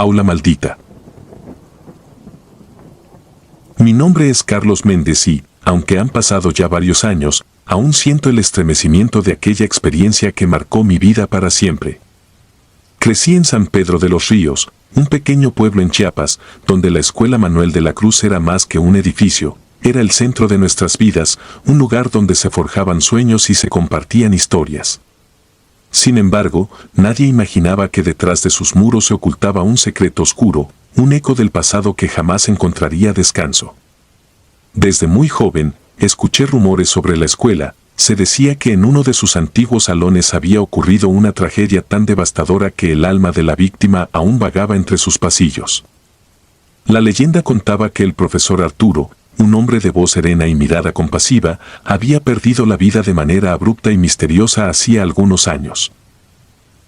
Aula maldita. Mi nombre es Carlos Méndez y, aunque han pasado ya varios años, aún siento el estremecimiento de aquella experiencia que marcó mi vida para siempre. Crecí en San Pedro de los Ríos, un pequeño pueblo en Chiapas, donde la Escuela Manuel de la Cruz era más que un edificio, era el centro de nuestras vidas, un lugar donde se forjaban sueños y se compartían historias. Sin embargo, nadie imaginaba que detrás de sus muros se ocultaba un secreto oscuro, un eco del pasado que jamás encontraría descanso. Desde muy joven, escuché rumores sobre la escuela. Se decía que en uno de sus antiguos salones había ocurrido una tragedia tan devastadora que el alma de la víctima aún vagaba entre sus pasillos. La leyenda contaba que el profesor Arturo, un hombre de voz serena y mirada compasiva, había perdido la vida de manera abrupta y misteriosa hacía algunos años.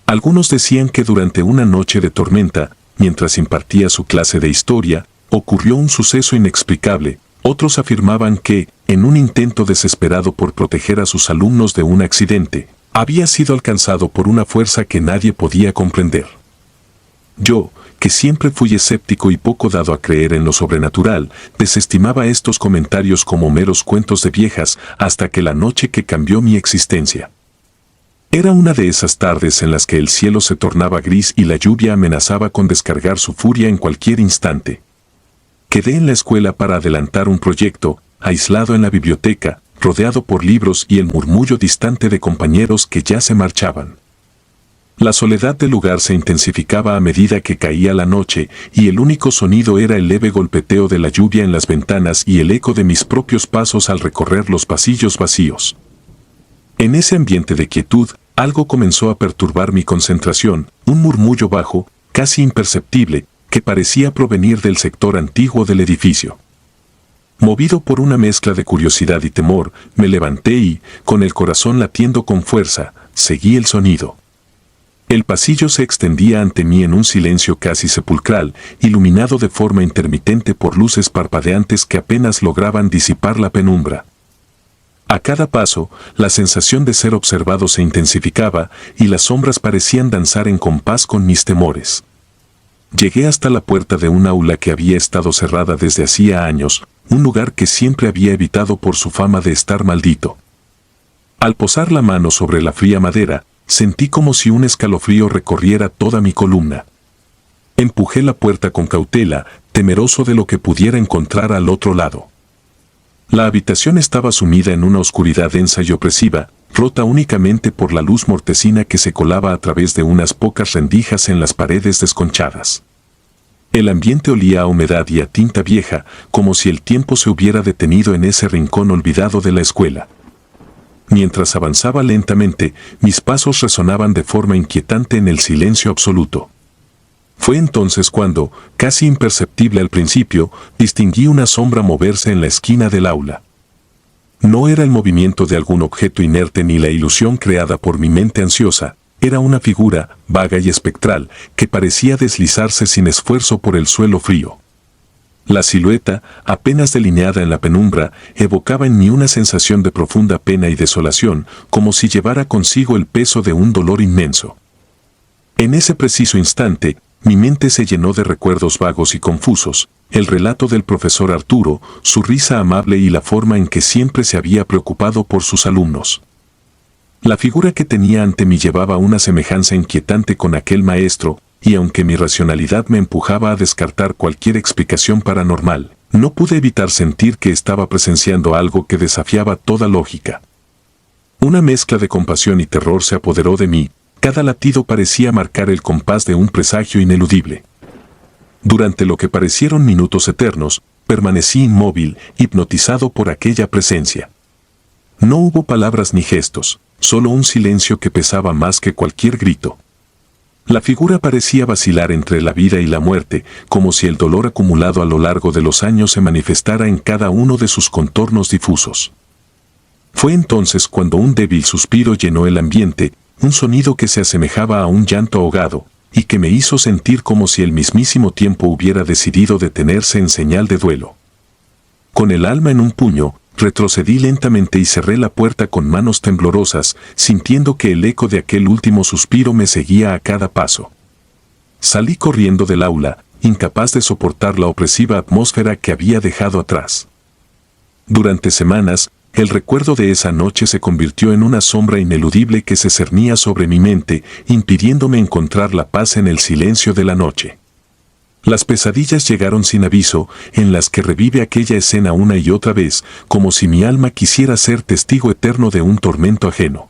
Algunos decían que durante una noche de tormenta, mientras impartía su clase de historia, ocurrió un suceso inexplicable. Otros afirmaban que, en un intento desesperado por proteger a sus alumnos de un accidente, había sido alcanzado por una fuerza que nadie podía comprender. Yo, que siempre fui escéptico y poco dado a creer en lo sobrenatural, desestimaba estos comentarios como meros cuentos de viejas hasta que la noche que cambió mi existencia. Era una de esas tardes en las que el cielo se tornaba gris y la lluvia amenazaba con descargar su furia en cualquier instante. Quedé en la escuela para adelantar un proyecto, aislado en la biblioteca, rodeado por libros y el murmullo distante de compañeros que ya se marchaban. La soledad del lugar se intensificaba a medida que caía la noche, y el único sonido era el leve golpeteo de la lluvia en las ventanas y el eco de mis propios pasos al recorrer los pasillos vacíos. En ese ambiente de quietud, algo comenzó a perturbar mi concentración, un murmullo bajo, casi imperceptible, que parecía provenir del sector antiguo del edificio. Movido por una mezcla de curiosidad y temor, me levanté y, con el corazón latiendo con fuerza, seguí el sonido. El pasillo se extendía ante mí en un silencio casi sepulcral, iluminado de forma intermitente por luces parpadeantes que apenas lograban disipar la penumbra. A cada paso, la sensación de ser observado se intensificaba y las sombras parecían danzar en compás con mis temores. Llegué hasta la puerta de un aula que había estado cerrada desde hacía años, un lugar que siempre había evitado por su fama de estar maldito. Al posar la mano sobre la fría madera, sentí como si un escalofrío recorriera toda mi columna. Empujé la puerta con cautela, temeroso de lo que pudiera encontrar al otro lado. La habitación estaba sumida en una oscuridad densa y opresiva, rota únicamente por la luz mortecina que se colaba a través de unas pocas rendijas en las paredes desconchadas. El ambiente olía a humedad y a tinta vieja, como si el tiempo se hubiera detenido en ese rincón olvidado de la escuela. Mientras avanzaba lentamente, mis pasos resonaban de forma inquietante en el silencio absoluto. Fue entonces cuando, casi imperceptible al principio, distinguí una sombra moverse en la esquina del aula. No era el movimiento de algún objeto inerte ni la ilusión creada por mi mente ansiosa, era una figura, vaga y espectral, que parecía deslizarse sin esfuerzo por el suelo frío. La silueta, apenas delineada en la penumbra, evocaba en mí una sensación de profunda pena y desolación, como si llevara consigo el peso de un dolor inmenso. En ese preciso instante, mi mente se llenó de recuerdos vagos y confusos, el relato del profesor Arturo, su risa amable y la forma en que siempre se había preocupado por sus alumnos. La figura que tenía ante mí llevaba una semejanza inquietante con aquel maestro, y aunque mi racionalidad me empujaba a descartar cualquier explicación paranormal, no pude evitar sentir que estaba presenciando algo que desafiaba toda lógica. Una mezcla de compasión y terror se apoderó de mí, cada latido parecía marcar el compás de un presagio ineludible. Durante lo que parecieron minutos eternos, permanecí inmóvil, hipnotizado por aquella presencia. No hubo palabras ni gestos, solo un silencio que pesaba más que cualquier grito. La figura parecía vacilar entre la vida y la muerte, como si el dolor acumulado a lo largo de los años se manifestara en cada uno de sus contornos difusos. Fue entonces cuando un débil suspiro llenó el ambiente, un sonido que se asemejaba a un llanto ahogado, y que me hizo sentir como si el mismísimo tiempo hubiera decidido detenerse en señal de duelo. Con el alma en un puño, retrocedí lentamente y cerré la puerta con manos temblorosas, sintiendo que el eco de aquel último suspiro me seguía a cada paso. Salí corriendo del aula, incapaz de soportar la opresiva atmósfera que había dejado atrás. Durante semanas, el recuerdo de esa noche se convirtió en una sombra ineludible que se cernía sobre mi mente, impidiéndome encontrar la paz en el silencio de la noche. Las pesadillas llegaron sin aviso, en las que revive aquella escena una y otra vez, como si mi alma quisiera ser testigo eterno de un tormento ajeno.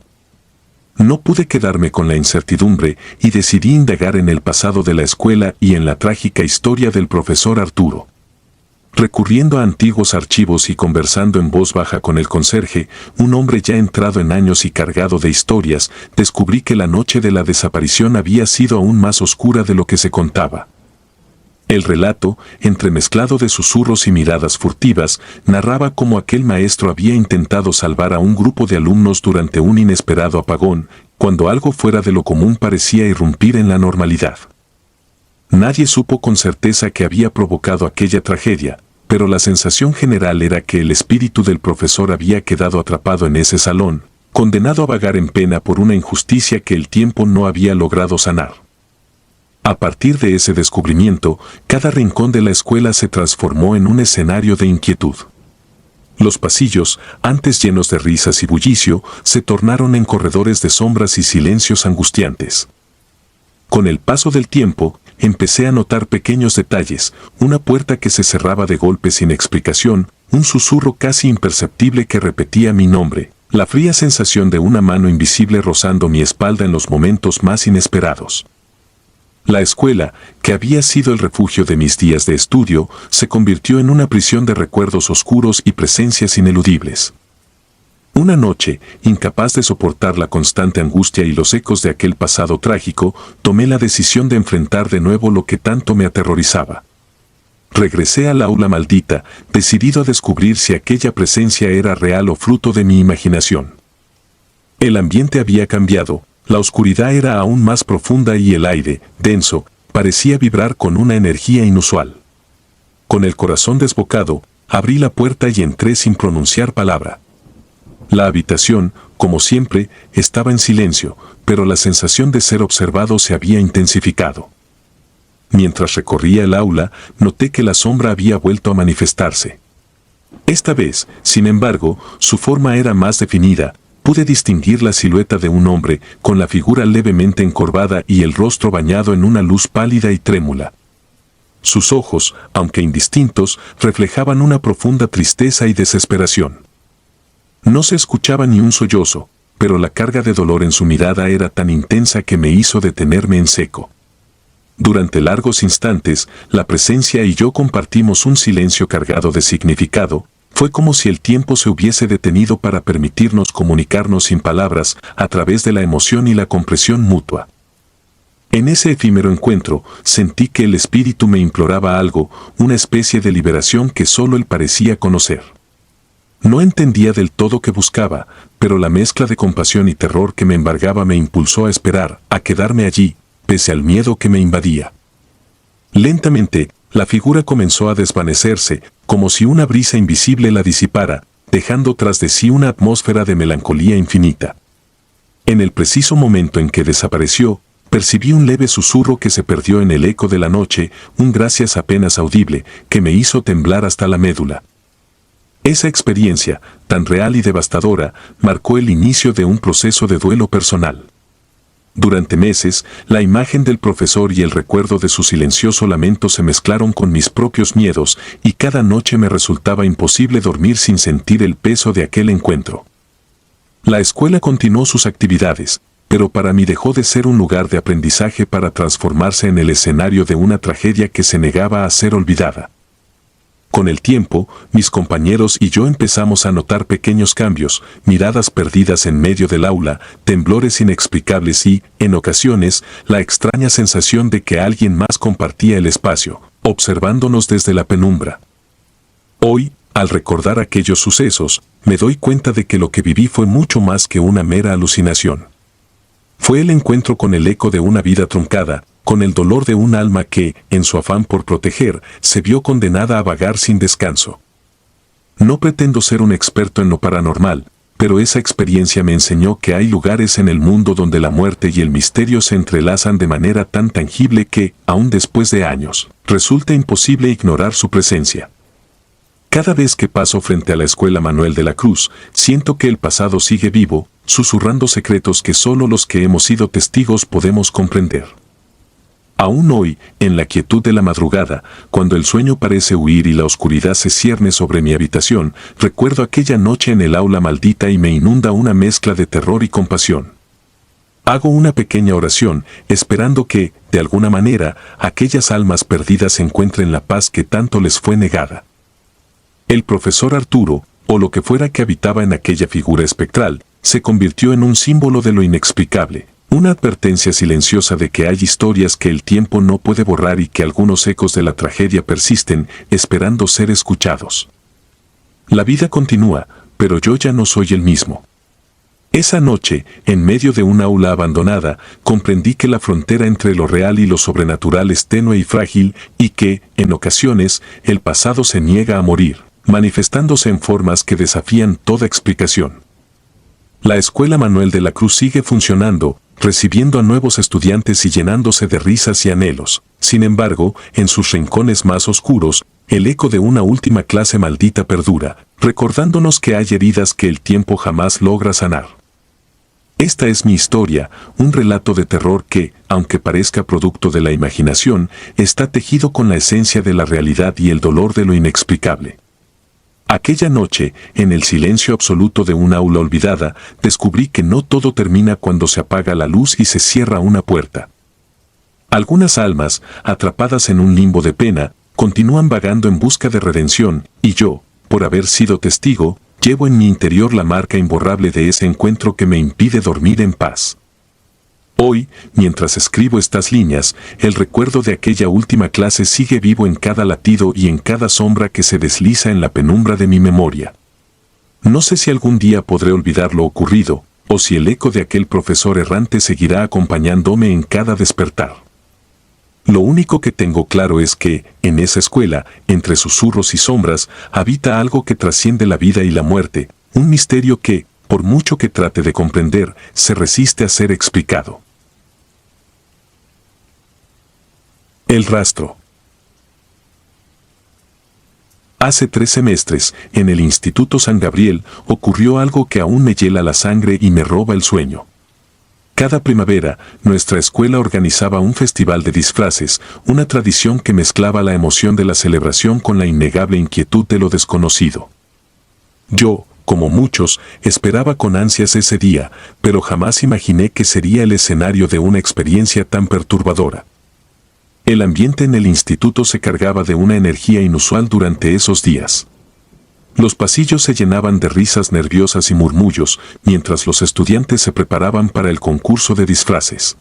No pude quedarme con la incertidumbre y decidí indagar en el pasado de la escuela y en la trágica historia del profesor Arturo. Recurriendo a antiguos archivos y conversando en voz baja con el conserje, un hombre ya entrado en años y cargado de historias, descubrí que la noche de la desaparición había sido aún más oscura de lo que se contaba. El relato, entremezclado de susurros y miradas furtivas, narraba cómo aquel maestro había intentado salvar a un grupo de alumnos durante un inesperado apagón, cuando algo fuera de lo común parecía irrumpir en la normalidad. Nadie supo con certeza qué había provocado aquella tragedia, pero la sensación general era que el espíritu del profesor había quedado atrapado en ese salón, condenado a vagar en pena por una injusticia que el tiempo no había logrado sanar. A partir de ese descubrimiento, cada rincón de la escuela se transformó en un escenario de inquietud. Los pasillos, antes llenos de risas y bullicio, se tornaron en corredores de sombras y silencios angustiantes. Con el paso del tiempo, empecé a notar pequeños detalles, una puerta que se cerraba de golpe sin explicación, un susurro casi imperceptible que repetía mi nombre, la fría sensación de una mano invisible rozando mi espalda en los momentos más inesperados. La escuela, que había sido el refugio de mis días de estudio, se convirtió en una prisión de recuerdos oscuros y presencias ineludibles. Una noche, incapaz de soportar la constante angustia y los ecos de aquel pasado trágico, tomé la decisión de enfrentar de nuevo lo que tanto me aterrorizaba. Regresé al aula maldita, decidido a descubrir si aquella presencia era real o fruto de mi imaginación. El ambiente había cambiado. La oscuridad era aún más profunda y el aire, denso, parecía vibrar con una energía inusual. Con el corazón desbocado, abrí la puerta y entré sin pronunciar palabra. La habitación, como siempre, estaba en silencio, pero la sensación de ser observado se había intensificado. Mientras recorría el aula, noté que la sombra había vuelto a manifestarse. Esta vez, sin embargo, su forma era más definida. Pude distinguir la silueta de un hombre, con la figura levemente encorvada y el rostro bañado en una luz pálida y trémula. Sus ojos, aunque indistintos, reflejaban una profunda tristeza y desesperación. No se escuchaba ni un sollozo, pero la carga de dolor en su mirada era tan intensa que me hizo detenerme en seco. Durante largos instantes, la presencia y yo compartimos un silencio cargado de significado. Fue como si el tiempo se hubiese detenido para permitirnos comunicarnos sin palabras a través de la emoción y la comprensión mutua. En ese efímero encuentro, sentí que el espíritu me imploraba algo, una especie de liberación que solo él parecía conocer. No entendía del todo qué buscaba, pero la mezcla de compasión y terror que me embargaba me impulsó a esperar, a quedarme allí, pese al miedo que me invadía. Lentamente, la figura comenzó a desvanecerse, como si una brisa invisible la disipara, dejando tras de sí una atmósfera de melancolía infinita. En el preciso momento en que desapareció, percibí un leve susurro que se perdió en el eco de la noche, un gracias apenas audible, que me hizo temblar hasta la médula. Esa experiencia, tan real y devastadora, marcó el inicio de un proceso de duelo personal. Durante meses, la imagen del profesor y el recuerdo de su silencioso lamento se mezclaron con mis propios miedos, y cada noche me resultaba imposible dormir sin sentir el peso de aquel encuentro. La escuela continuó sus actividades, pero para mí dejó de ser un lugar de aprendizaje para transformarse en el escenario de una tragedia que se negaba a ser olvidada. Con el tiempo, mis compañeros y yo empezamos a notar pequeños cambios, miradas perdidas en medio del aula, temblores inexplicables y, en ocasiones, la extraña sensación de que alguien más compartía el espacio, observándonos desde la penumbra. Hoy, al recordar aquellos sucesos, me doy cuenta de que lo que viví fue mucho más que una mera alucinación. Fue el encuentro con el eco de una vida truncada, con el dolor de un alma que, en su afán por proteger, se vio condenada a vagar sin descanso. No pretendo ser un experto en lo paranormal, pero esa experiencia me enseñó que hay lugares en el mundo donde la muerte y el misterio se entrelazan de manera tan tangible que, aun después de años, resulta imposible ignorar su presencia. Cada vez que paso frente a la Escuela Manuel de la Cruz, siento que el pasado sigue vivo, susurrando secretos que solo los que hemos sido testigos podemos comprender. Aún hoy, en la quietud de la madrugada, cuando el sueño parece huir y la oscuridad se cierne sobre mi habitación, recuerdo aquella noche en el aula maldita y me inunda una mezcla de terror y compasión. Hago una pequeña oración, esperando que, de alguna manera, aquellas almas perdidas encuentren la paz que tanto les fue negada. El profesor Arturo, o lo que fuera que habitaba en aquella figura espectral, se convirtió en un símbolo de lo inexplicable. Una advertencia silenciosa de que hay historias que el tiempo no puede borrar y que algunos ecos de la tragedia persisten, esperando ser escuchados. La vida continúa, pero yo ya no soy el mismo. Esa noche, en medio de un aula abandonada, comprendí que la frontera entre lo real y lo sobrenatural es tenue y frágil, y que, en ocasiones, el pasado se niega a morir, manifestándose en formas que desafían toda explicación. La Escuela Manuel de la Cruz sigue funcionando, recibiendo a nuevos estudiantes y llenándose de risas y anhelos. Sin embargo, en sus rincones más oscuros, el eco de una última clase maldita perdura, recordándonos que hay heridas que el tiempo jamás logra sanar. Esta es mi historia, un relato de terror que, aunque parezca producto de la imaginación, está tejido con la esencia de la realidad y el dolor de lo inexplicable. Aquella noche, en el silencio absoluto de un aula olvidada, descubrí que no todo termina cuando se apaga la luz y se cierra una puerta. Algunas almas, atrapadas en un limbo de pena, continúan vagando en busca de redención, y yo, por haber sido testigo, llevo en mi interior la marca imborrable de ese encuentro que me impide dormir en paz. Hoy, mientras escribo estas líneas, el recuerdo de aquella última clase sigue vivo en cada latido y en cada sombra que se desliza en la penumbra de mi memoria. No sé si algún día podré olvidar lo ocurrido, o si el eco de aquel profesor errante seguirá acompañándome en cada despertar. Lo único que tengo claro es que, en esa escuela, entre susurros y sombras, habita algo que trasciende la vida y la muerte, un misterio que, por mucho que trate de comprender, se resiste a ser explicado. El rastro. Hace 3 semestres, en el Instituto San Gabriel, ocurrió algo que aún me hiela la sangre y me roba el sueño. Cada primavera, nuestra escuela organizaba un festival de disfraces, una tradición que mezclaba la emoción de la celebración con la innegable inquietud de lo desconocido. Yo, como muchos, esperaba con ansias ese día, pero jamás imaginé que sería el escenario de una experiencia tan perturbadora. El ambiente en el instituto se cargaba de una energía inusual durante esos días. Los pasillos se llenaban de risas nerviosas y murmullos, mientras los estudiantes se preparaban para el concurso de disfraces.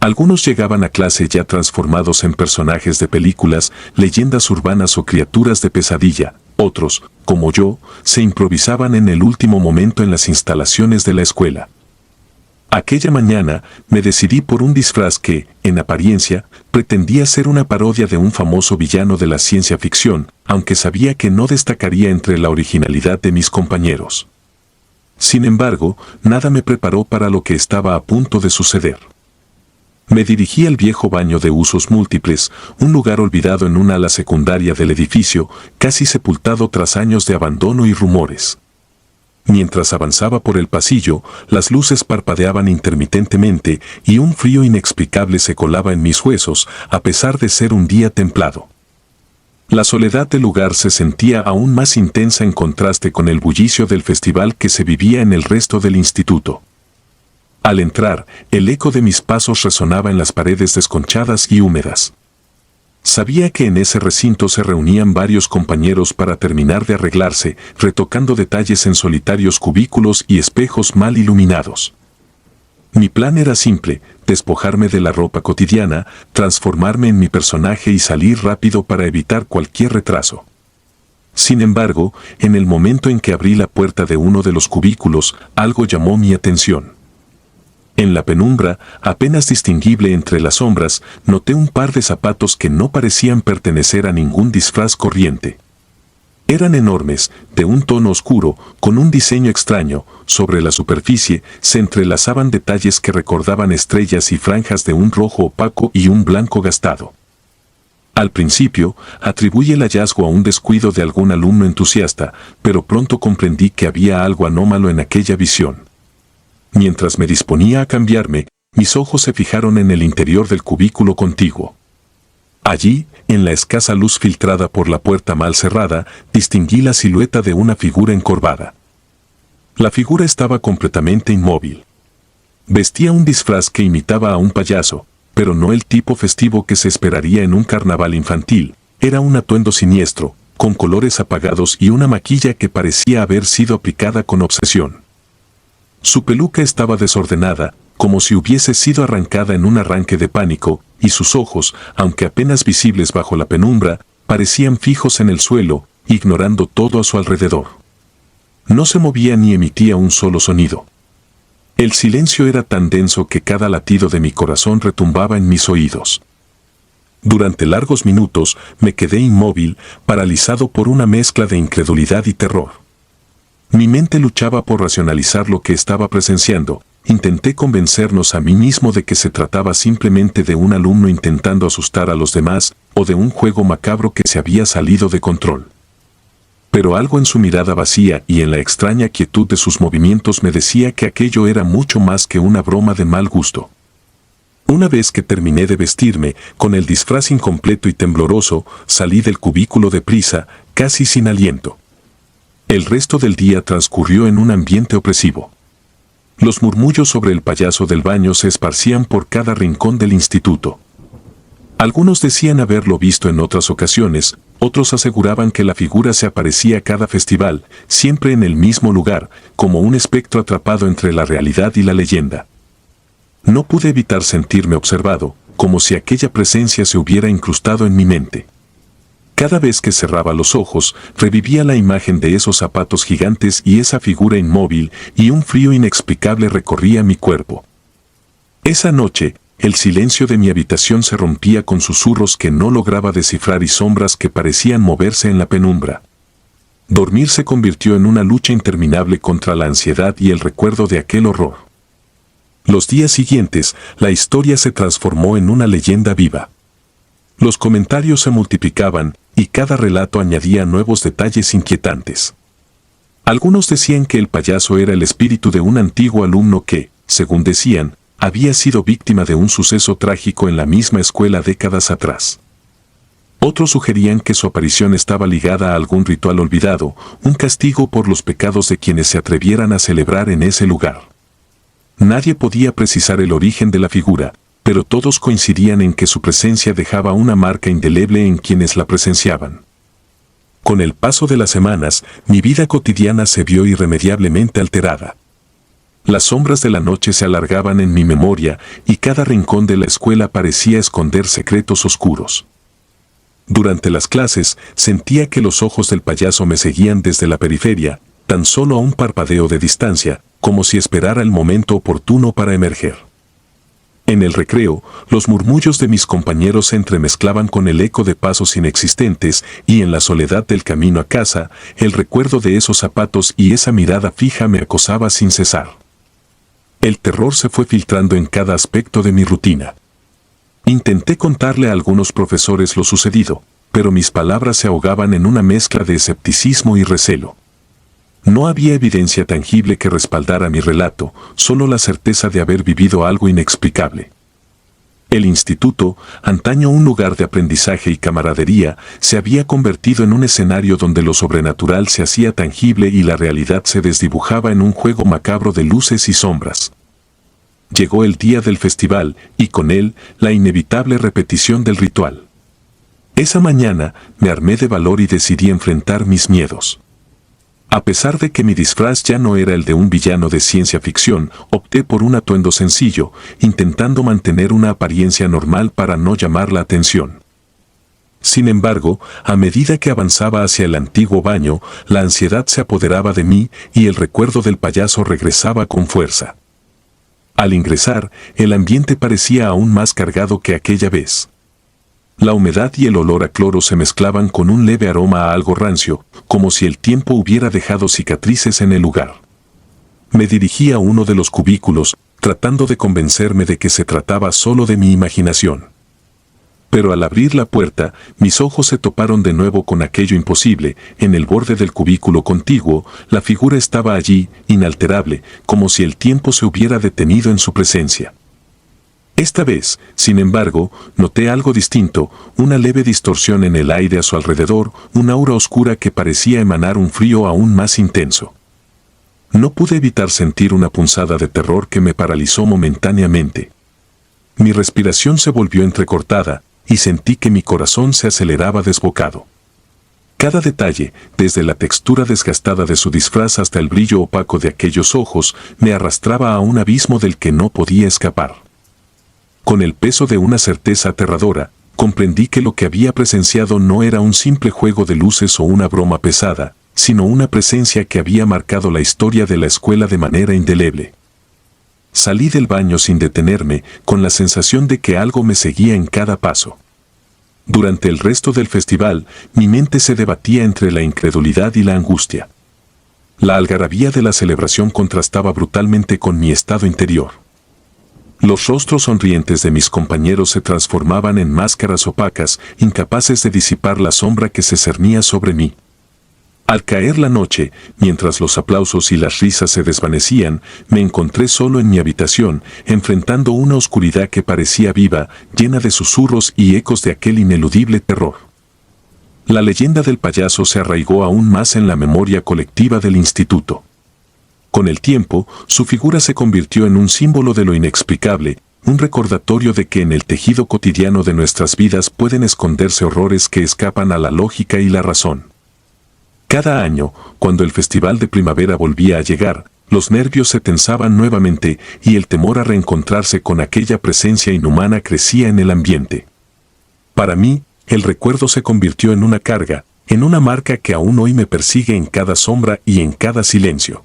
Algunos llegaban a clase ya transformados en personajes de películas, leyendas urbanas o criaturas de pesadilla. Otros, como yo, se improvisaban en el último momento en las instalaciones de la escuela. Aquella mañana me decidí por un disfraz que, en apariencia, pretendía ser una parodia de un famoso villano de la ciencia ficción, aunque sabía que no destacaría entre la originalidad de mis compañeros. Sin embargo, nada me preparó para lo que estaba a punto de suceder. Me dirigí al viejo baño de usos múltiples, un lugar olvidado en un ala secundaria del edificio, casi sepultado tras años de abandono y rumores. Mientras avanzaba por el pasillo, las luces parpadeaban intermitentemente y un frío inexplicable se colaba en mis huesos, a pesar de ser un día templado. La soledad del lugar se sentía aún más intensa en contraste con el bullicio del festival que se vivía en el resto del instituto. Al entrar, el eco de mis pasos resonaba en las paredes desconchadas y húmedas. Sabía que en ese recinto se reunían varios compañeros para terminar de arreglarse, retocando detalles en solitarios cubículos y espejos mal iluminados. Mi plan era simple: despojarme de la ropa cotidiana, transformarme en mi personaje y salir rápido para evitar cualquier retraso. Sin embargo, en el momento en que abrí la puerta de uno de los cubículos, algo llamó mi atención. En la penumbra, apenas distinguible entre las sombras, noté un par de zapatos que no parecían pertenecer a ningún disfraz corriente. Eran enormes, de un tono oscuro, con un diseño extraño. Sobre la superficie se entrelazaban detalles que recordaban estrellas y franjas de un rojo opaco y un blanco gastado. Al principio, atribuí el hallazgo a un descuido de algún alumno entusiasta, pero pronto comprendí que había algo anómalo en aquella visión. Mientras me disponía a cambiarme, mis ojos se fijaron en el interior del cubículo contiguo. Allí, en la escasa luz filtrada por la puerta mal cerrada, distinguí la silueta de una figura encorvada. La figura estaba completamente inmóvil. Vestía un disfraz que imitaba a un payaso, pero no el tipo festivo que se esperaría en un carnaval infantil. Era un atuendo siniestro, con colores apagados y una maquilla que parecía haber sido aplicada con obsesión. Su peluca estaba desordenada, como si hubiese sido arrancada en un arranque de pánico, y sus ojos, aunque apenas visibles bajo la penumbra, parecían fijos en el suelo, ignorando todo a su alrededor. No se movía ni emitía un solo sonido. El silencio era tan denso que cada latido de mi corazón retumbaba en mis oídos. Durante largos minutos me quedé inmóvil, paralizado por una mezcla de incredulidad y terror. Mi mente luchaba por racionalizar lo que estaba presenciando. Intenté convencernos a mí mismo de que se trataba simplemente de un alumno intentando asustar a los demás, o de un juego macabro que se había salido de control. Pero algo en su mirada vacía y en la extraña quietud de sus movimientos me decía que aquello era mucho más que una broma de mal gusto. Una vez que terminé de vestirme, con el disfraz incompleto y tembloroso, salí del cubículo deprisa, casi sin aliento. El resto del día transcurrió en un ambiente opresivo. Los murmullos sobre el payaso del baño se esparcían por cada rincón del instituto. Algunos decían haberlo visto en otras ocasiones, otros aseguraban que la figura se aparecía cada festival, siempre en el mismo lugar, como un espectro atrapado entre la realidad y la leyenda. No pude evitar sentirme observado, como si aquella presencia se hubiera incrustado en mi mente. Cada vez que cerraba los ojos, revivía la imagen de esos zapatos gigantes y esa figura inmóvil, y un frío inexplicable recorría mi cuerpo. Esa noche, el silencio de mi habitación se rompía con susurros que no lograba descifrar y sombras que parecían moverse en la penumbra. Dormir se convirtió en una lucha interminable contra la ansiedad y el recuerdo de aquel horror. Los días siguientes, la historia se transformó en una leyenda viva. Los comentarios se multiplicaban, y cada relato añadía nuevos detalles inquietantes. Algunos decían que el payaso era el espíritu de un antiguo alumno que, según decían, había sido víctima de un suceso trágico en la misma escuela décadas atrás. Otros sugerían que su aparición estaba ligada a algún ritual olvidado, un castigo por los pecados de quienes se atrevieran a celebrar en ese lugar. Nadie podía precisar el origen de la figura, pero todos coincidían en que su presencia dejaba una marca indeleble en quienes la presenciaban. Con el paso de las semanas, mi vida cotidiana se vio irremediablemente alterada. Las sombras de la noche se alargaban en mi memoria y cada rincón de la escuela parecía esconder secretos oscuros. Durante las clases, sentía que los ojos del payaso me seguían desde la periferia, tan solo a un parpadeo de distancia, como si esperara el momento oportuno para emerger. En el recreo, los murmullos de mis compañeros se entremezclaban con el eco de pasos inexistentes y en la soledad del camino a casa, el recuerdo de esos zapatos y esa mirada fija me acosaba sin cesar. El terror se fue filtrando en cada aspecto de mi rutina. Intenté contarle a algunos profesores lo sucedido, pero mis palabras se ahogaban en una mezcla de escepticismo y recelo. No había evidencia tangible que respaldara mi relato, solo la certeza de haber vivido algo inexplicable. El instituto, antaño un lugar de aprendizaje y camaradería, se había convertido en un escenario donde lo sobrenatural se hacía tangible y la realidad se desdibujaba en un juego macabro de luces y sombras. Llegó el día del festival, y con él, la inevitable repetición del ritual. Esa mañana, me armé de valor y decidí enfrentar mis miedos. A pesar de que mi disfraz ya no era el de un villano de ciencia ficción, opté por un atuendo sencillo, intentando mantener una apariencia normal para no llamar la atención. Sin embargo, a medida que avanzaba hacia el antiguo baño, la ansiedad se apoderaba de mí y el recuerdo del payaso regresaba con fuerza. Al ingresar, el ambiente parecía aún más cargado que aquella vez. La humedad y el olor a cloro se mezclaban con un leve aroma a algo rancio, como si el tiempo hubiera dejado cicatrices en el lugar. Me dirigí a uno de los cubículos, tratando de convencerme de que se trataba solo de mi imaginación. Pero al abrir la puerta, mis ojos se toparon de nuevo con aquello imposible. En el borde del cubículo contiguo, la figura estaba allí, inalterable, como si el tiempo se hubiera detenido en su presencia. Esta vez, sin embargo, noté algo distinto, una leve distorsión en el aire a su alrededor, una aura oscura que parecía emanar un frío aún más intenso. No pude evitar sentir una punzada de terror que me paralizó momentáneamente. Mi respiración se volvió entrecortada, y sentí que mi corazón se aceleraba desbocado. Cada detalle, desde la textura desgastada de su disfraz hasta el brillo opaco de aquellos ojos, me arrastraba a un abismo del que no podía escapar. Con el peso de una certeza aterradora, comprendí que lo que había presenciado no era un simple juego de luces o una broma pesada, sino una presencia que había marcado la historia de la escuela de manera indeleble. Salí del baño sin detenerme, con la sensación de que algo me seguía en cada paso. Durante el resto del festival, mi mente se debatía entre la incredulidad y la angustia. La algarabía de la celebración contrastaba brutalmente con mi estado interior. Los rostros sonrientes de mis compañeros se transformaban en máscaras opacas, incapaces de disipar la sombra que se cernía sobre mí. Al caer la noche, mientras los aplausos y las risas se desvanecían, me encontré solo en mi habitación, enfrentando una oscuridad que parecía viva, llena de susurros y ecos de aquel ineludible terror. La leyenda del payaso se arraigó aún más en la memoria colectiva del instituto. Con el tiempo, su figura se convirtió en un símbolo de lo inexplicable, un recordatorio de que en el tejido cotidiano de nuestras vidas pueden esconderse horrores que escapan a la lógica y la razón. Cada año, cuando el festival de primavera volvía a llegar, los nervios se tensaban nuevamente y el temor a reencontrarse con aquella presencia inhumana crecía en el ambiente. Para mí, el recuerdo se convirtió en una carga, en una marca que aún hoy me persigue en cada sombra y en cada silencio.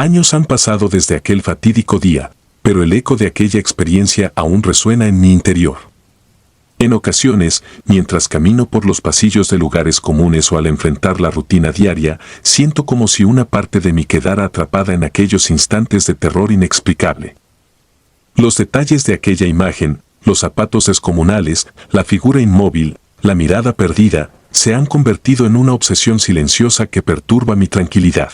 Años han pasado desde aquel fatídico día, pero el eco de aquella experiencia aún resuena en mi interior. En ocasiones, mientras camino por los pasillos de lugares comunes o al enfrentar la rutina diaria, siento como si una parte de mí quedara atrapada en aquellos instantes de terror inexplicable. Los detalles de aquella imagen, los zapatos descomunales, la figura inmóvil, la mirada perdida, se han convertido en una obsesión silenciosa que perturba mi tranquilidad.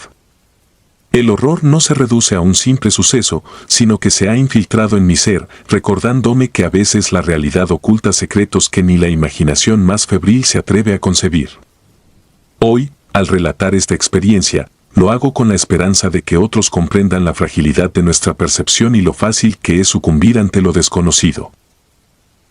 El horror no se reduce a un simple suceso, sino que se ha infiltrado en mi ser, recordándome que a veces la realidad oculta secretos que ni la imaginación más febril se atreve a concebir. Hoy, al relatar esta experiencia, lo hago con la esperanza de que otros comprendan la fragilidad de nuestra percepción y lo fácil que es sucumbir ante lo desconocido.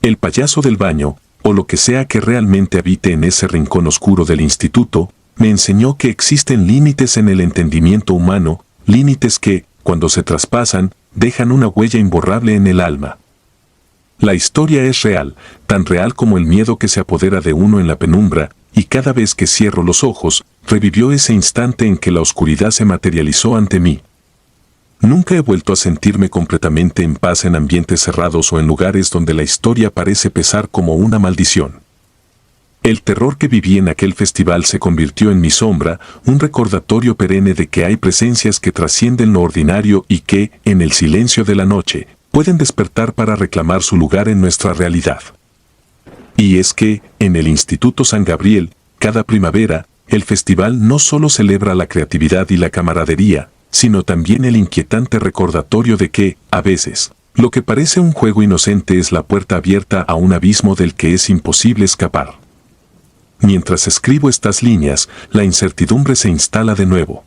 El payaso del baño, o lo que sea que realmente habite en ese rincón oscuro del instituto, me enseñó que existen límites en el entendimiento humano, límites que, cuando se traspasan, dejan una huella imborrable en el alma. La historia es real, tan real como el miedo que se apodera de uno en la penumbra, y cada vez que cierro los ojos, revivió ese instante en que la oscuridad se materializó ante mí. Nunca he vuelto a sentirme completamente en paz en ambientes cerrados o en lugares donde la historia parece pesar como una maldición. El terror que viví en aquel festival se convirtió en mi sombra, un recordatorio perenne de que hay presencias que trascienden lo ordinario y que, en el silencio de la noche, pueden despertar para reclamar su lugar en nuestra realidad. Y es que, en el Instituto San Gabriel, cada primavera, el festival no solo celebra la creatividad y la camaradería, sino también el inquietante recordatorio de que, a veces, lo que parece un juego inocente es la puerta abierta a un abismo del que es imposible escapar. Mientras escribo estas líneas, la incertidumbre se instala de nuevo.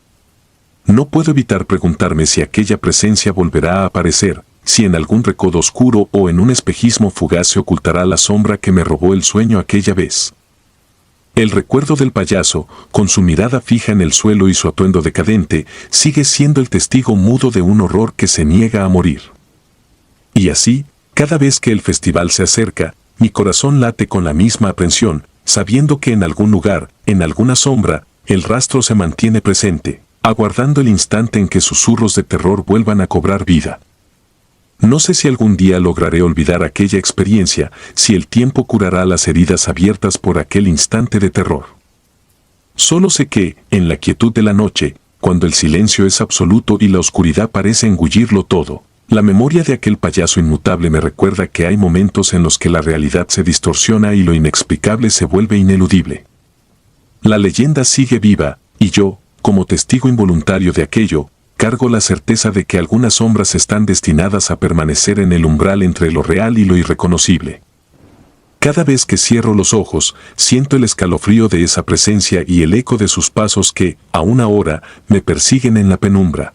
No puedo evitar preguntarme si aquella presencia volverá a aparecer, si en algún recodo oscuro o en un espejismo fugaz se ocultará la sombra que me robó el sueño aquella vez. El recuerdo del payaso, con su mirada fija en el suelo y su atuendo decadente, sigue siendo el testigo mudo de un horror que se niega a morir. Y así, cada vez que el festival se acerca, mi corazón late con la misma aprensión, sabiendo que en algún lugar, en alguna sombra, el rastro se mantiene presente, aguardando el instante en que susurros de terror vuelvan a cobrar vida. No sé si algún día lograré olvidar aquella experiencia, si el tiempo curará las heridas abiertas por aquel instante de terror. Solo sé que, en la quietud de la noche, cuando el silencio es absoluto y la oscuridad parece engullirlo todo, la memoria de aquel payaso inmutable me recuerda que hay momentos en los que la realidad se distorsiona y lo inexplicable se vuelve ineludible. La leyenda sigue viva, y yo, como testigo involuntario de aquello, cargo la certeza de que algunas sombras están destinadas a permanecer en el umbral entre lo real y lo irreconocible. Cada vez que cierro los ojos, siento el escalofrío de esa presencia y el eco de sus pasos que, aún ahora, me persiguen en la penumbra.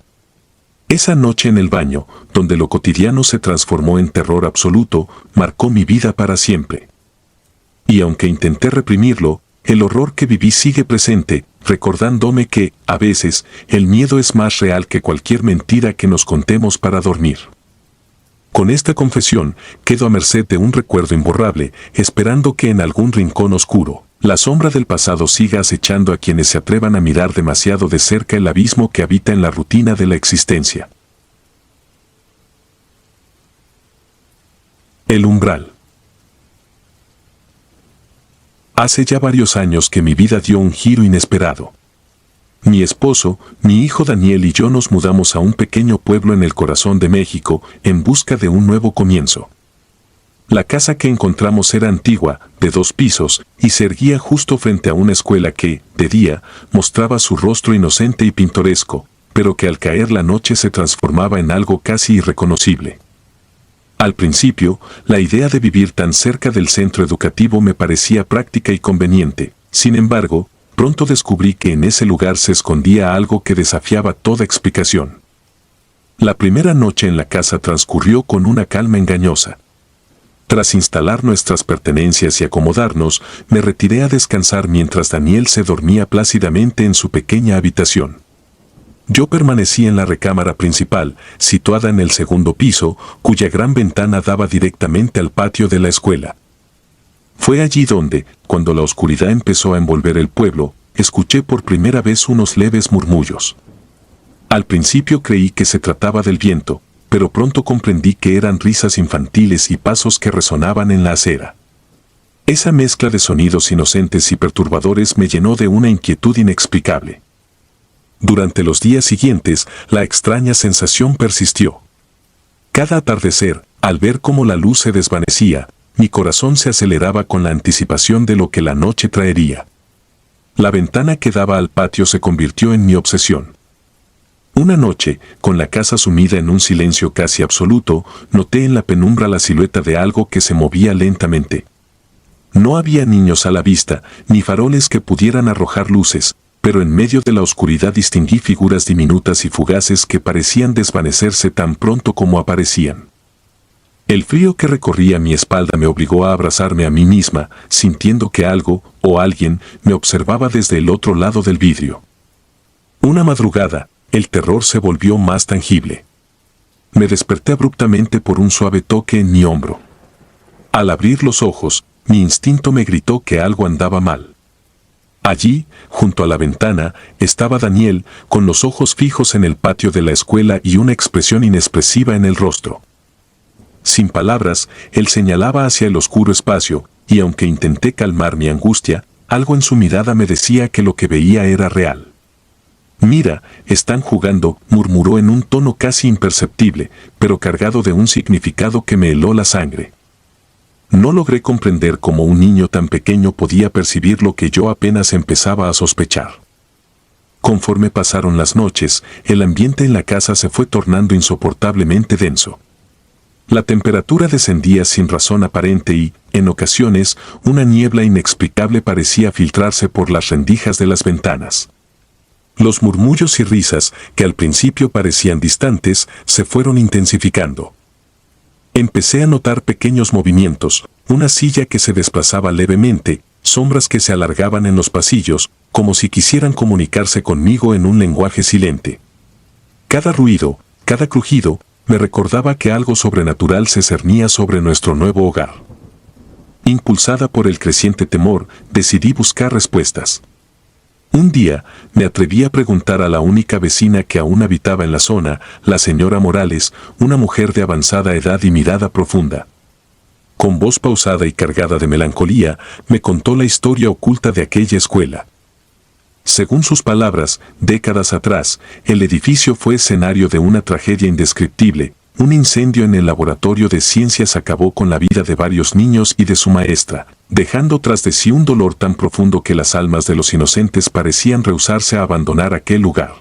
Esa noche en el baño, donde lo cotidiano se transformó en terror absoluto, marcó mi vida para siempre. Y aunque intenté reprimirlo, el horror que viví sigue presente, recordándome que, a veces, el miedo es más real que cualquier mentira que nos contemos para dormir. Con esta confesión, quedo a merced de un recuerdo imborrable, esperando que en algún rincón oscuro, la sombra del pasado siga acechando a quienes se atrevan a mirar demasiado de cerca el abismo que habita en la rutina de la existencia. El umbral. Hace ya varios años que mi vida dio un giro inesperado. Mi esposo, mi hijo Daniel y yo nos mudamos a un pequeño pueblo en el corazón de México en busca de un nuevo comienzo. La casa que encontramos era antigua, de 2 pisos, y se erguía justo frente a una escuela que, de día, mostraba su rostro inocente y pintoresco, pero que al caer la noche se transformaba en algo casi irreconocible. Al principio, la idea de vivir tan cerca del centro educativo me parecía práctica y conveniente. Sin embargo, pronto descubrí que en ese lugar se escondía algo que desafiaba toda explicación. La primera noche en la casa transcurrió con una calma engañosa. Tras instalar nuestras pertenencias y acomodarnos, me retiré a descansar mientras Daniel se dormía plácidamente en su pequeña habitación. Yo permanecí en la recámara principal, situada en el segundo piso, cuya gran ventana daba directamente al patio de la escuela. Fue allí donde, cuando la oscuridad empezó a envolver el pueblo, escuché por primera vez unos leves murmullos. Al principio creí que se trataba del viento, pero pronto comprendí que eran risas infantiles y pasos que resonaban en la acera. Esa mezcla de sonidos inocentes y perturbadores me llenó de una inquietud inexplicable. Durante los días siguientes, la extraña sensación persistió. Cada atardecer, al ver cómo la luz se desvanecía, mi corazón se aceleraba con la anticipación de lo que la noche traería. La ventana que daba al patio se convirtió en mi obsesión. Una noche, con la casa sumida en un silencio casi absoluto, noté en la penumbra la silueta de algo que se movía lentamente. No había niños a la vista, ni faroles que pudieran arrojar luces, pero en medio de la oscuridad distinguí figuras diminutas y fugaces que parecían desvanecerse tan pronto como aparecían. El frío que recorría mi espalda me obligó a abrazarme a mí misma, sintiendo que algo, o alguien, me observaba desde el otro lado del vidrio. Una madrugada, el terror se volvió más tangible. Me desperté abruptamente por un suave toque en mi hombro. Al abrir los ojos, mi instinto me gritó que algo andaba mal. Allí, junto a la ventana, estaba Daniel, con los ojos fijos en el patio de la escuela y una expresión inexpresiva en el rostro. Sin palabras, él señalaba hacia el oscuro espacio, y aunque intenté calmar mi angustia, algo en su mirada me decía que lo que veía era real. «Mira, están jugando», murmuró en un tono casi imperceptible, pero cargado de un significado que me heló la sangre. No logré comprender cómo un niño tan pequeño podía percibir lo que yo apenas empezaba a sospechar. Conforme pasaron las noches, el ambiente en la casa se fue tornando insoportablemente denso. La temperatura descendía sin razón aparente y, en ocasiones, una niebla inexplicable parecía filtrarse por las rendijas de las ventanas. Los murmullos y risas, que al principio parecían distantes, se fueron intensificando. Empecé a notar pequeños movimientos, una silla que se desplazaba levemente, sombras que se alargaban en los pasillos, como si quisieran comunicarse conmigo en un lenguaje silente. Cada ruido, cada crujido, me recordaba que algo sobrenatural se cernía sobre nuestro nuevo hogar. Impulsada por el creciente temor, decidí buscar respuestas. Un día, me atreví a preguntar a la única vecina que aún habitaba en la zona, la señora Morales, una mujer de avanzada edad y mirada profunda. Con voz pausada y cargada de melancolía, me contó la historia oculta de aquella escuela. Según sus palabras, décadas atrás, el edificio fue escenario de una tragedia indescriptible. Un incendio en el laboratorio de ciencias acabó con la vida de varios niños y de su maestra, dejando tras de sí un dolor tan profundo que las almas de los inocentes parecían rehusarse a abandonar aquel lugar.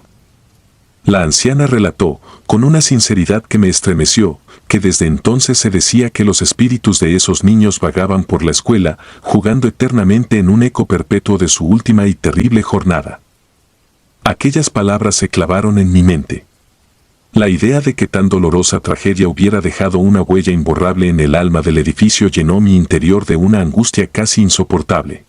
La anciana relató, con una sinceridad que me estremeció, que desde entonces se decía que los espíritus de esos niños vagaban por la escuela, jugando eternamente en un eco perpetuo de su última y terrible jornada. Aquellas palabras se clavaron en mi mente. La idea de que tan dolorosa tragedia hubiera dejado una huella imborrable en el alma del edificio llenó mi interior de una angustia casi insoportable.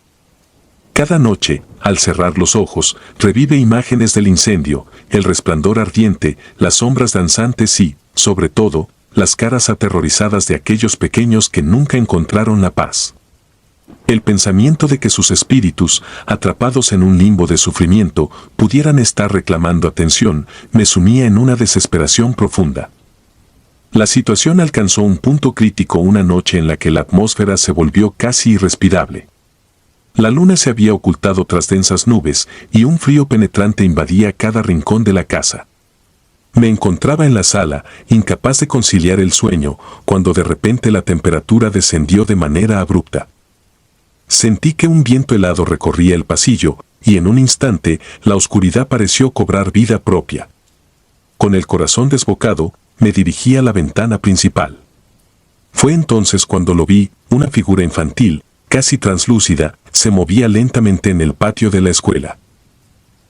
Cada noche, al cerrar los ojos, revive imágenes del incendio, el resplandor ardiente, las sombras danzantes y, sobre todo, las caras aterrorizadas de aquellos pequeños que nunca encontraron la paz. El pensamiento de que sus espíritus, atrapados en un limbo de sufrimiento, pudieran estar reclamando atención, me sumía en una desesperación profunda. La situación alcanzó un punto crítico una noche en la que la atmósfera se volvió casi irrespirable. La luna se había ocultado tras densas nubes y un frío penetrante invadía cada rincón de la casa. Me encontraba en la sala, incapaz de conciliar el sueño, cuando de repente la temperatura descendió de manera abrupta. Sentí que un viento helado recorría el pasillo, y en un instante la oscuridad pareció cobrar vida propia. Con el corazón desbocado, me dirigí a la ventana principal. Fue entonces cuando lo vi, una figura infantil, casi translúcida, se movía lentamente en el patio de la escuela.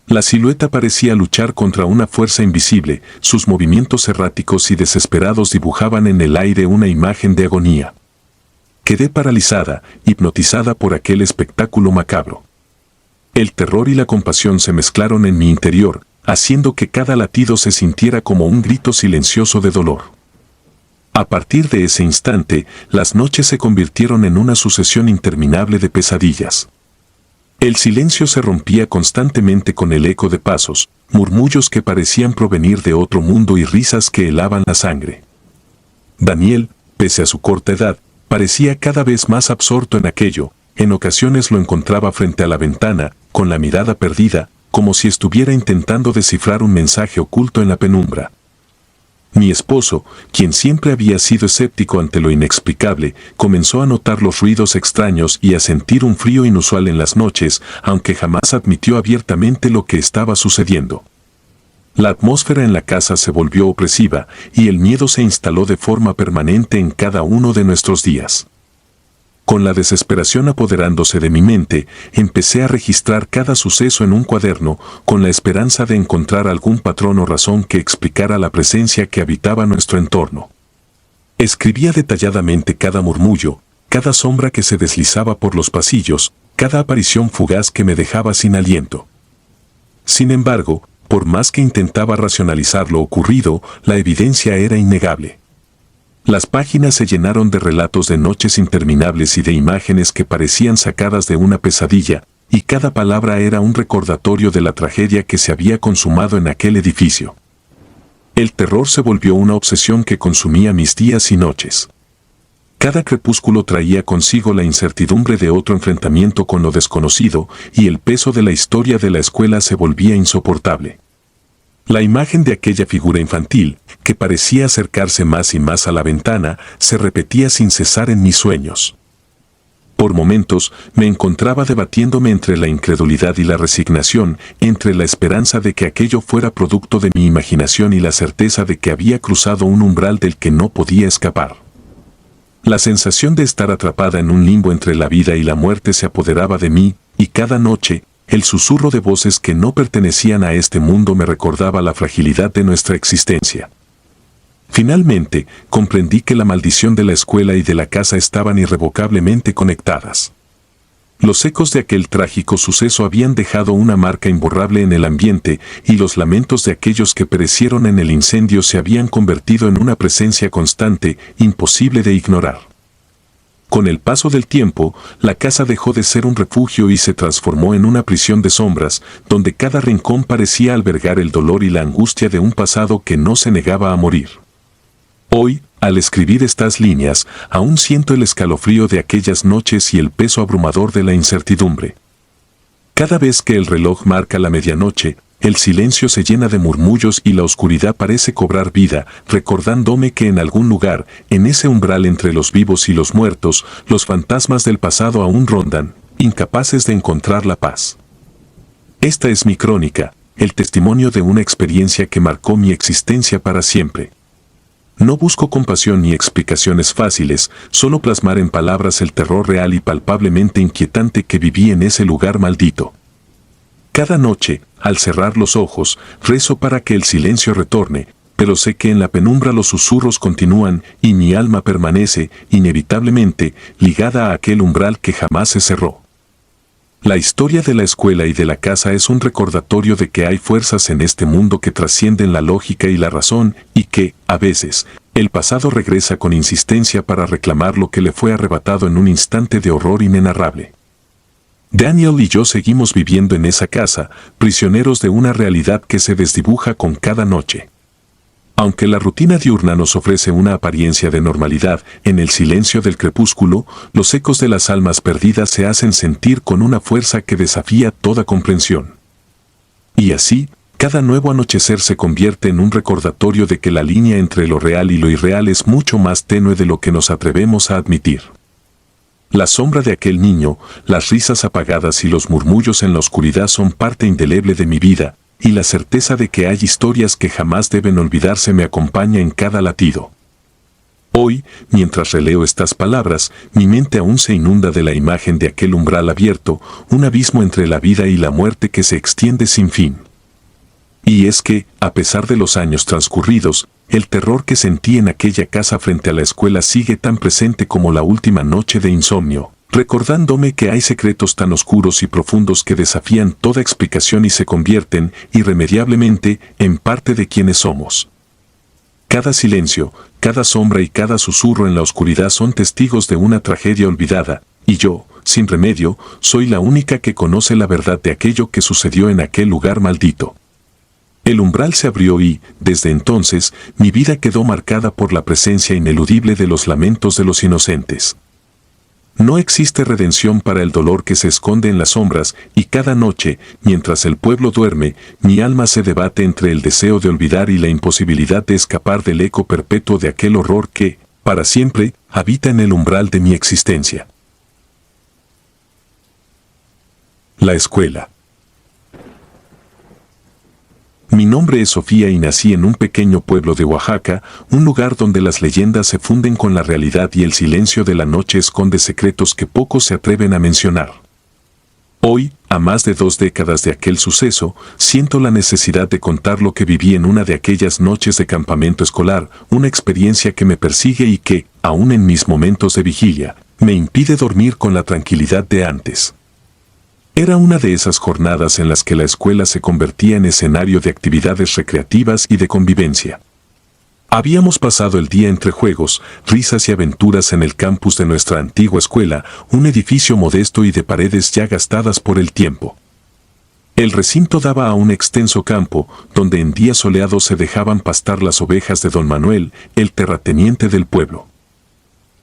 La silueta parecía luchar contra una fuerza invisible, sus movimientos erráticos y desesperados dibujaban en el aire una imagen de agonía. Quedé paralizada, hipnotizada por aquel espectáculo macabro. El terror y la compasión se mezclaron en mi interior, haciendo que cada latido se sintiera como un grito silencioso de dolor. A partir de ese instante, las noches se convirtieron en una sucesión interminable de pesadillas. El silencio se rompía constantemente con el eco de pasos, murmullos que parecían provenir de otro mundo y risas que helaban la sangre. Daniel, pese a su corta edad, parecía cada vez más absorto en aquello. En ocasiones lo encontraba frente a la ventana, con la mirada perdida, como si estuviera intentando descifrar un mensaje oculto en la penumbra. Mi esposo, quien siempre había sido escéptico ante lo inexplicable, comenzó a notar los ruidos extraños y a sentir un frío inusual en las noches, aunque jamás admitió abiertamente lo que estaba sucediendo. La atmósfera en la casa se volvió opresiva y el miedo se instaló de forma permanente en cada uno de nuestros días. Con la desesperación apoderándose de mi mente, empecé a registrar cada suceso en un cuaderno, con la esperanza de encontrar algún patrón o razón que explicara la presencia que habitaba nuestro entorno. Escribía detalladamente cada murmullo, cada sombra que se deslizaba por los pasillos, cada aparición fugaz que me dejaba sin aliento. Sin embargo, por más que intentaba racionalizar lo ocurrido, la evidencia era innegable. Las páginas se llenaron de relatos de noches interminables y de imágenes que parecían sacadas de una pesadilla, y cada palabra era un recordatorio de la tragedia que se había consumado en aquel edificio. El terror se volvió una obsesión que consumía mis días y noches. Cada crepúsculo traía consigo la incertidumbre de otro enfrentamiento con lo desconocido, y el peso de la historia de la escuela se volvía insoportable. La imagen de aquella figura infantil, que parecía acercarse más y más a la ventana, se repetía sin cesar en mis sueños. Por momentos, me encontraba debatiéndome entre la incredulidad y la resignación, entre la esperanza de que aquello fuera producto de mi imaginación y la certeza de que había cruzado un umbral del que no podía escapar. La sensación de estar atrapada en un limbo entre la vida y la muerte se apoderaba de mí, y cada noche, el susurro de voces que no pertenecían a este mundo me recordaba la fragilidad de nuestra existencia. Finalmente, comprendí que la maldición de la escuela y de la casa estaban irrevocablemente conectadas. Los ecos de aquel trágico suceso habían dejado una marca imborrable en el ambiente, y los lamentos de aquellos que perecieron en el incendio se habían convertido en una presencia constante, imposible de ignorar. Con el paso del tiempo, la casa dejó de ser un refugio y se transformó en una prisión de sombras, donde cada rincón parecía albergar el dolor y la angustia de un pasado que no se negaba a morir. Hoy, al escribir estas líneas, aún siento el escalofrío de aquellas noches y el peso abrumador de la incertidumbre. Cada vez que el reloj marca la medianoche, el silencio se llena de murmullos y la oscuridad parece cobrar vida, recordándome que en algún lugar, en ese umbral entre los vivos y los muertos, los fantasmas del pasado aún rondan, incapaces de encontrar la paz. Esta es mi crónica, el testimonio de una experiencia que marcó mi existencia para siempre. No busco compasión ni explicaciones fáciles, solo plasmar en palabras el terror real y palpablemente inquietante que viví en ese lugar maldito. Cada noche, al cerrar los ojos, rezo para que el silencio retorne, pero sé que en la penumbra los susurros continúan y mi alma permanece, inevitablemente, ligada a aquel umbral que jamás se cerró. La historia de la escuela y de la casa es un recordatorio de que hay fuerzas en este mundo que trascienden la lógica y la razón y que, a veces, el pasado regresa con insistencia para reclamar lo que le fue arrebatado en un instante de horror inenarrable. Daniel y yo seguimos viviendo en esa casa, prisioneros de una realidad que se desdibuja con cada noche. Aunque la rutina diurna nos ofrece una apariencia de normalidad, en el silencio del crepúsculo, los ecos de las almas perdidas se hacen sentir con una fuerza que desafía toda comprensión. Y así, cada nuevo anochecer se convierte en un recordatorio de que la línea entre lo real y lo irreal es mucho más tenue de lo que nos atrevemos a admitir. La sombra de aquel niño, las risas apagadas y los murmullos en la oscuridad son parte indeleble de mi vida, y la certeza de que hay historias que jamás deben olvidarse me acompaña en cada latido. Hoy, mientras releo estas palabras, mi mente aún se inunda de la imagen de aquel umbral abierto, un abismo entre la vida y la muerte que se extiende sin fin. Y es que, a pesar de los años transcurridos, el terror que sentí en aquella casa frente a la escuela sigue tan presente como la última noche de insomnio, recordándome que hay secretos tan oscuros y profundos que desafían toda explicación y se convierten, irremediablemente, en parte de quienes somos. Cada silencio, cada sombra y cada susurro en la oscuridad son testigos de una tragedia olvidada, y yo, sin remedio, soy la única que conoce la verdad de aquello que sucedió en aquel lugar maldito. El umbral se abrió y, desde entonces, mi vida quedó marcada por la presencia ineludible de los lamentos de los inocentes. No existe redención para el dolor que se esconde en las sombras, y cada noche, mientras el pueblo duerme, mi alma se debate entre el deseo de olvidar y la imposibilidad de escapar del eco perpetuo de aquel horror que, para siempre, habita en el umbral de mi existencia. La escuela. Mi nombre es Sofía y nací en un pequeño pueblo de Oaxaca, un lugar donde las leyendas se funden con la realidad y el silencio de la noche esconde secretos que pocos se atreven a mencionar. Hoy, a más de 2 décadas de aquel suceso, siento la necesidad de contar lo que viví en una de aquellas noches de campamento escolar, una experiencia que me persigue y que, aún en mis momentos de vigilia, me impide dormir con la tranquilidad de antes. Era una de esas jornadas en las que la escuela se convertía en escenario de actividades recreativas y de convivencia. Habíamos pasado el día entre juegos, risas y aventuras en el campus de nuestra antigua escuela, un edificio modesto y de paredes ya gastadas por el tiempo. El recinto daba a un extenso campo, donde en días soleados se dejaban pastar las ovejas de don Manuel, el terrateniente del pueblo.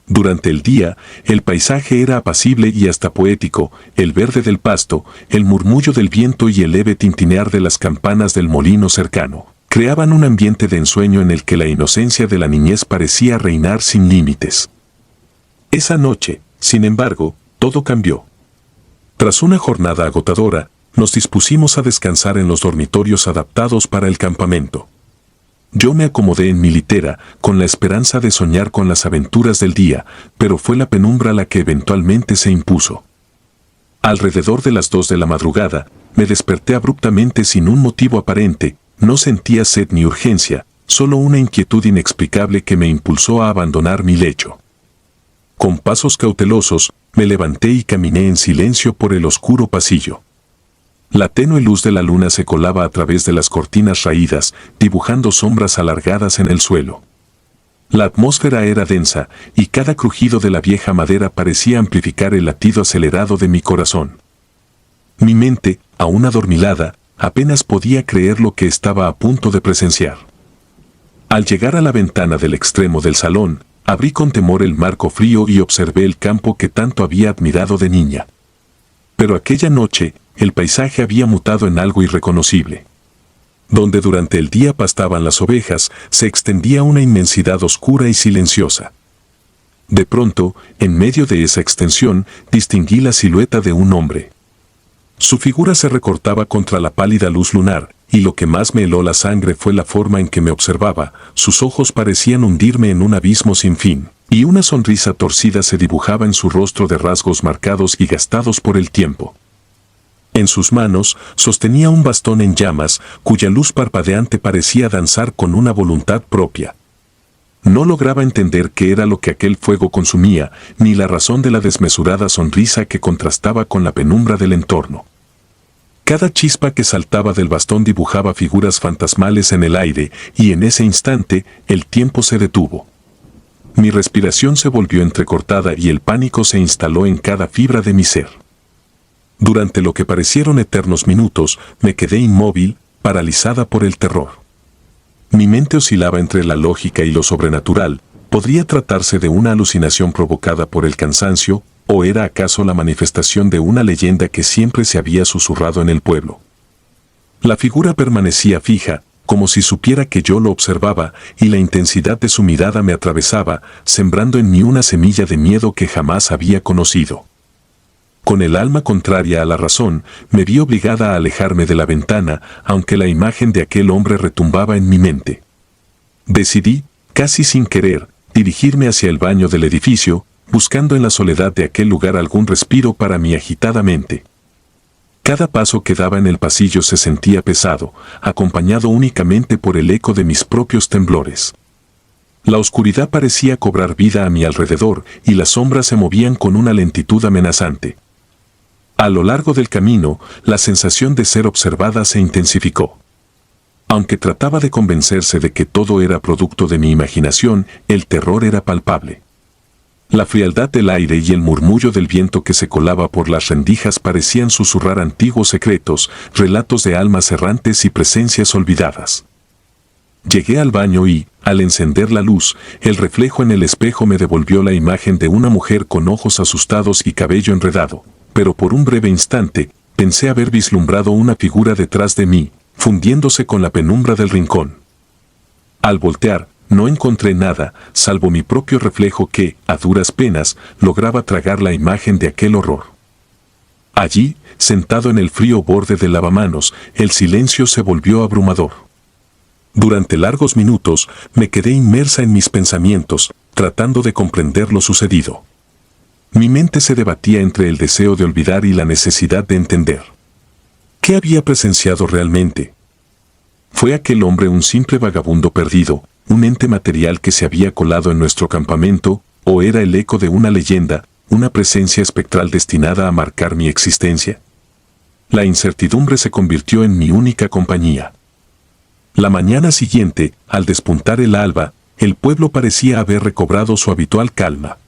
Durante el día, el paisaje era apacible y hasta poético, el verde del pasto, el murmullo del viento y el leve tintinear de las campanas del molino cercano, creaban un ambiente de ensueño en el que la inocencia de la niñez parecía reinar sin límites. Esa noche, sin embargo, todo cambió. Tras una jornada agotadora, nos dispusimos a descansar en los dormitorios adaptados para el campamento. Yo me acomodé en mi litera, con la esperanza de soñar con las aventuras del día, pero fue la penumbra la que eventualmente se impuso. Alrededor de las 2 de la madrugada, me desperté abruptamente sin un motivo aparente, no sentía sed ni urgencia, solo una inquietud inexplicable que me impulsó a abandonar mi lecho. Con pasos cautelosos, me levanté y caminé en silencio por el oscuro pasillo. La tenue luz de la luna se colaba a través de las cortinas raídas, dibujando sombras alargadas en el suelo. La atmósfera era densa, y cada crujido de la vieja madera parecía amplificar el latido acelerado de mi corazón. Mi mente, aún adormilada, apenas podía creer lo que estaba a punto de presenciar. Al llegar a la ventana del extremo del salón, abrí con temor el marco frío y observé el campo que tanto había admirado de niña. Pero aquella noche, el paisaje había mutado en algo irreconocible. Donde durante el día pastaban las ovejas, se extendía una inmensidad oscura y silenciosa. De pronto, en medio de esa extensión, distinguí la silueta de un hombre. Su figura se recortaba contra la pálida luz lunar, y lo que más me heló la sangre fue la forma en que me observaba. Sus ojos parecían hundirme en un abismo sin fin, y una sonrisa torcida se dibujaba en su rostro de rasgos marcados y gastados por el tiempo. En sus manos sostenía un bastón en llamas, cuya luz parpadeante parecía danzar con una voluntad propia. No lograba entender qué era lo que aquel fuego consumía, ni la razón de la desmesurada sonrisa que contrastaba con la penumbra del entorno. Cada chispa que saltaba del bastón dibujaba figuras fantasmales en el aire, y en ese instante el tiempo se detuvo. Mi respiración se volvió entrecortada y el pánico se instaló en cada fibra de mi ser. Durante lo que parecieron eternos minutos, me quedé inmóvil, paralizada por el terror. Mi mente oscilaba entre la lógica y lo sobrenatural. ¿Podría tratarse de una alucinación provocada por el cansancio, o era acaso la manifestación de una leyenda que siempre se había susurrado en el pueblo? La figura permanecía fija, como si supiera que yo lo observaba, y la intensidad de su mirada me atravesaba, sembrando en mí una semilla de miedo que jamás había conocido. Con el alma contraria a la razón, me vi obligada a alejarme de la ventana, aunque la imagen de aquel hombre retumbaba en mi mente. Decidí, casi sin querer, dirigirme hacia el baño del edificio, buscando en la soledad de aquel lugar algún respiro para mi agitada mente. Cada paso que daba en el pasillo se sentía pesado, acompañado únicamente por el eco de mis propios temblores. La oscuridad parecía cobrar vida a mi alrededor y las sombras se movían con una lentitud amenazante. A lo largo del camino, la sensación de ser observada se intensificó. Aunque trataba de convencerse de que todo era producto de mi imaginación, el terror era palpable. La frialdad del aire y el murmullo del viento que se colaba por las rendijas parecían susurrar antiguos secretos, relatos de almas errantes y presencias olvidadas. Llegué al baño y, al encender la luz, el reflejo en el espejo me devolvió la imagen de una mujer con ojos asustados y cabello enredado, pero por un breve instante, pensé haber vislumbrado una figura detrás de mí, fundiéndose con la penumbra del rincón. Al voltear, no encontré nada, salvo mi propio reflejo que, a duras penas, lograba tragar la imagen de aquel horror. Allí, sentado en el frío borde del lavamanos, el silencio se volvió abrumador. Durante largos minutos, me quedé inmersa en mis pensamientos, tratando de comprender lo sucedido. Mi mente se debatía entre el deseo de olvidar y la necesidad de entender. ¿Qué había presenciado realmente? ¿Fue aquel hombre un simple vagabundo perdido, un ente material que se había colado en nuestro campamento, o era el eco de una leyenda, una presencia espectral destinada a marcar mi existencia? La incertidumbre se convirtió en mi única compañía. La mañana siguiente, al despuntar el alba, el pueblo parecía haber recobrado su habitual calma.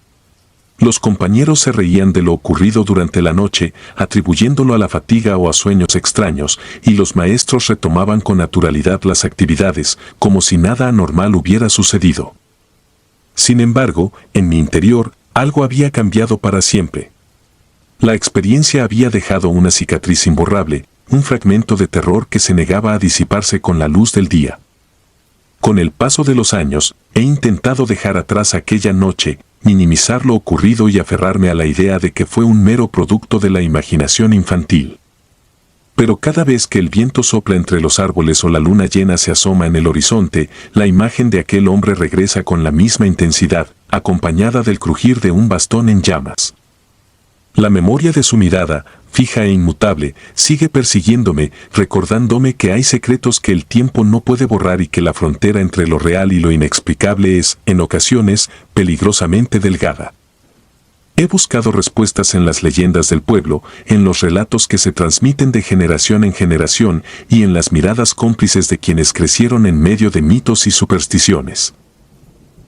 Los compañeros se reían de lo ocurrido durante la noche, atribuyéndolo a la fatiga o a sueños extraños, y los maestros retomaban con naturalidad las actividades, como si nada anormal hubiera sucedido. Sin embargo, en mi interior, algo había cambiado para siempre. La experiencia había dejado una cicatriz imborrable, un fragmento de terror que se negaba a disiparse con la luz del día. Con el paso de los años, he intentado dejar atrás aquella noche, minimizar lo ocurrido y aferrarme a la idea de que fue un mero producto de la imaginación infantil. Pero cada vez que el viento sopla entre los árboles o la luna llena se asoma en el horizonte, la imagen de aquel hombre regresa con la misma intensidad, acompañada del crujir de un bastón en llamas. La memoria de su mirada, fija e inmutable, sigue persiguiéndome, recordándome que hay secretos que el tiempo no puede borrar y que la frontera entre lo real y lo inexplicable es, en ocasiones, peligrosamente delgada. He buscado respuestas en las leyendas del pueblo, en los relatos que se transmiten de generación en generación y en las miradas cómplices de quienes crecieron en medio de mitos y supersticiones.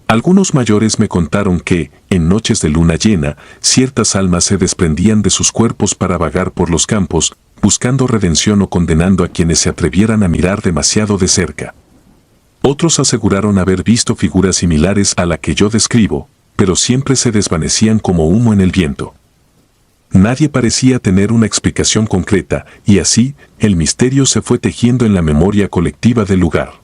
Algunos mayores me contaron que, en noches de luna llena, ciertas almas se desprendían de sus cuerpos para vagar por los campos, buscando redención o condenando a quienes se atrevieran a mirar demasiado de cerca. Otros aseguraron haber visto figuras similares a la que yo describo, pero siempre se desvanecían como humo en el viento. Nadie parecía tener una explicación concreta, y así, el misterio se fue tejiendo en la memoria colectiva del lugar.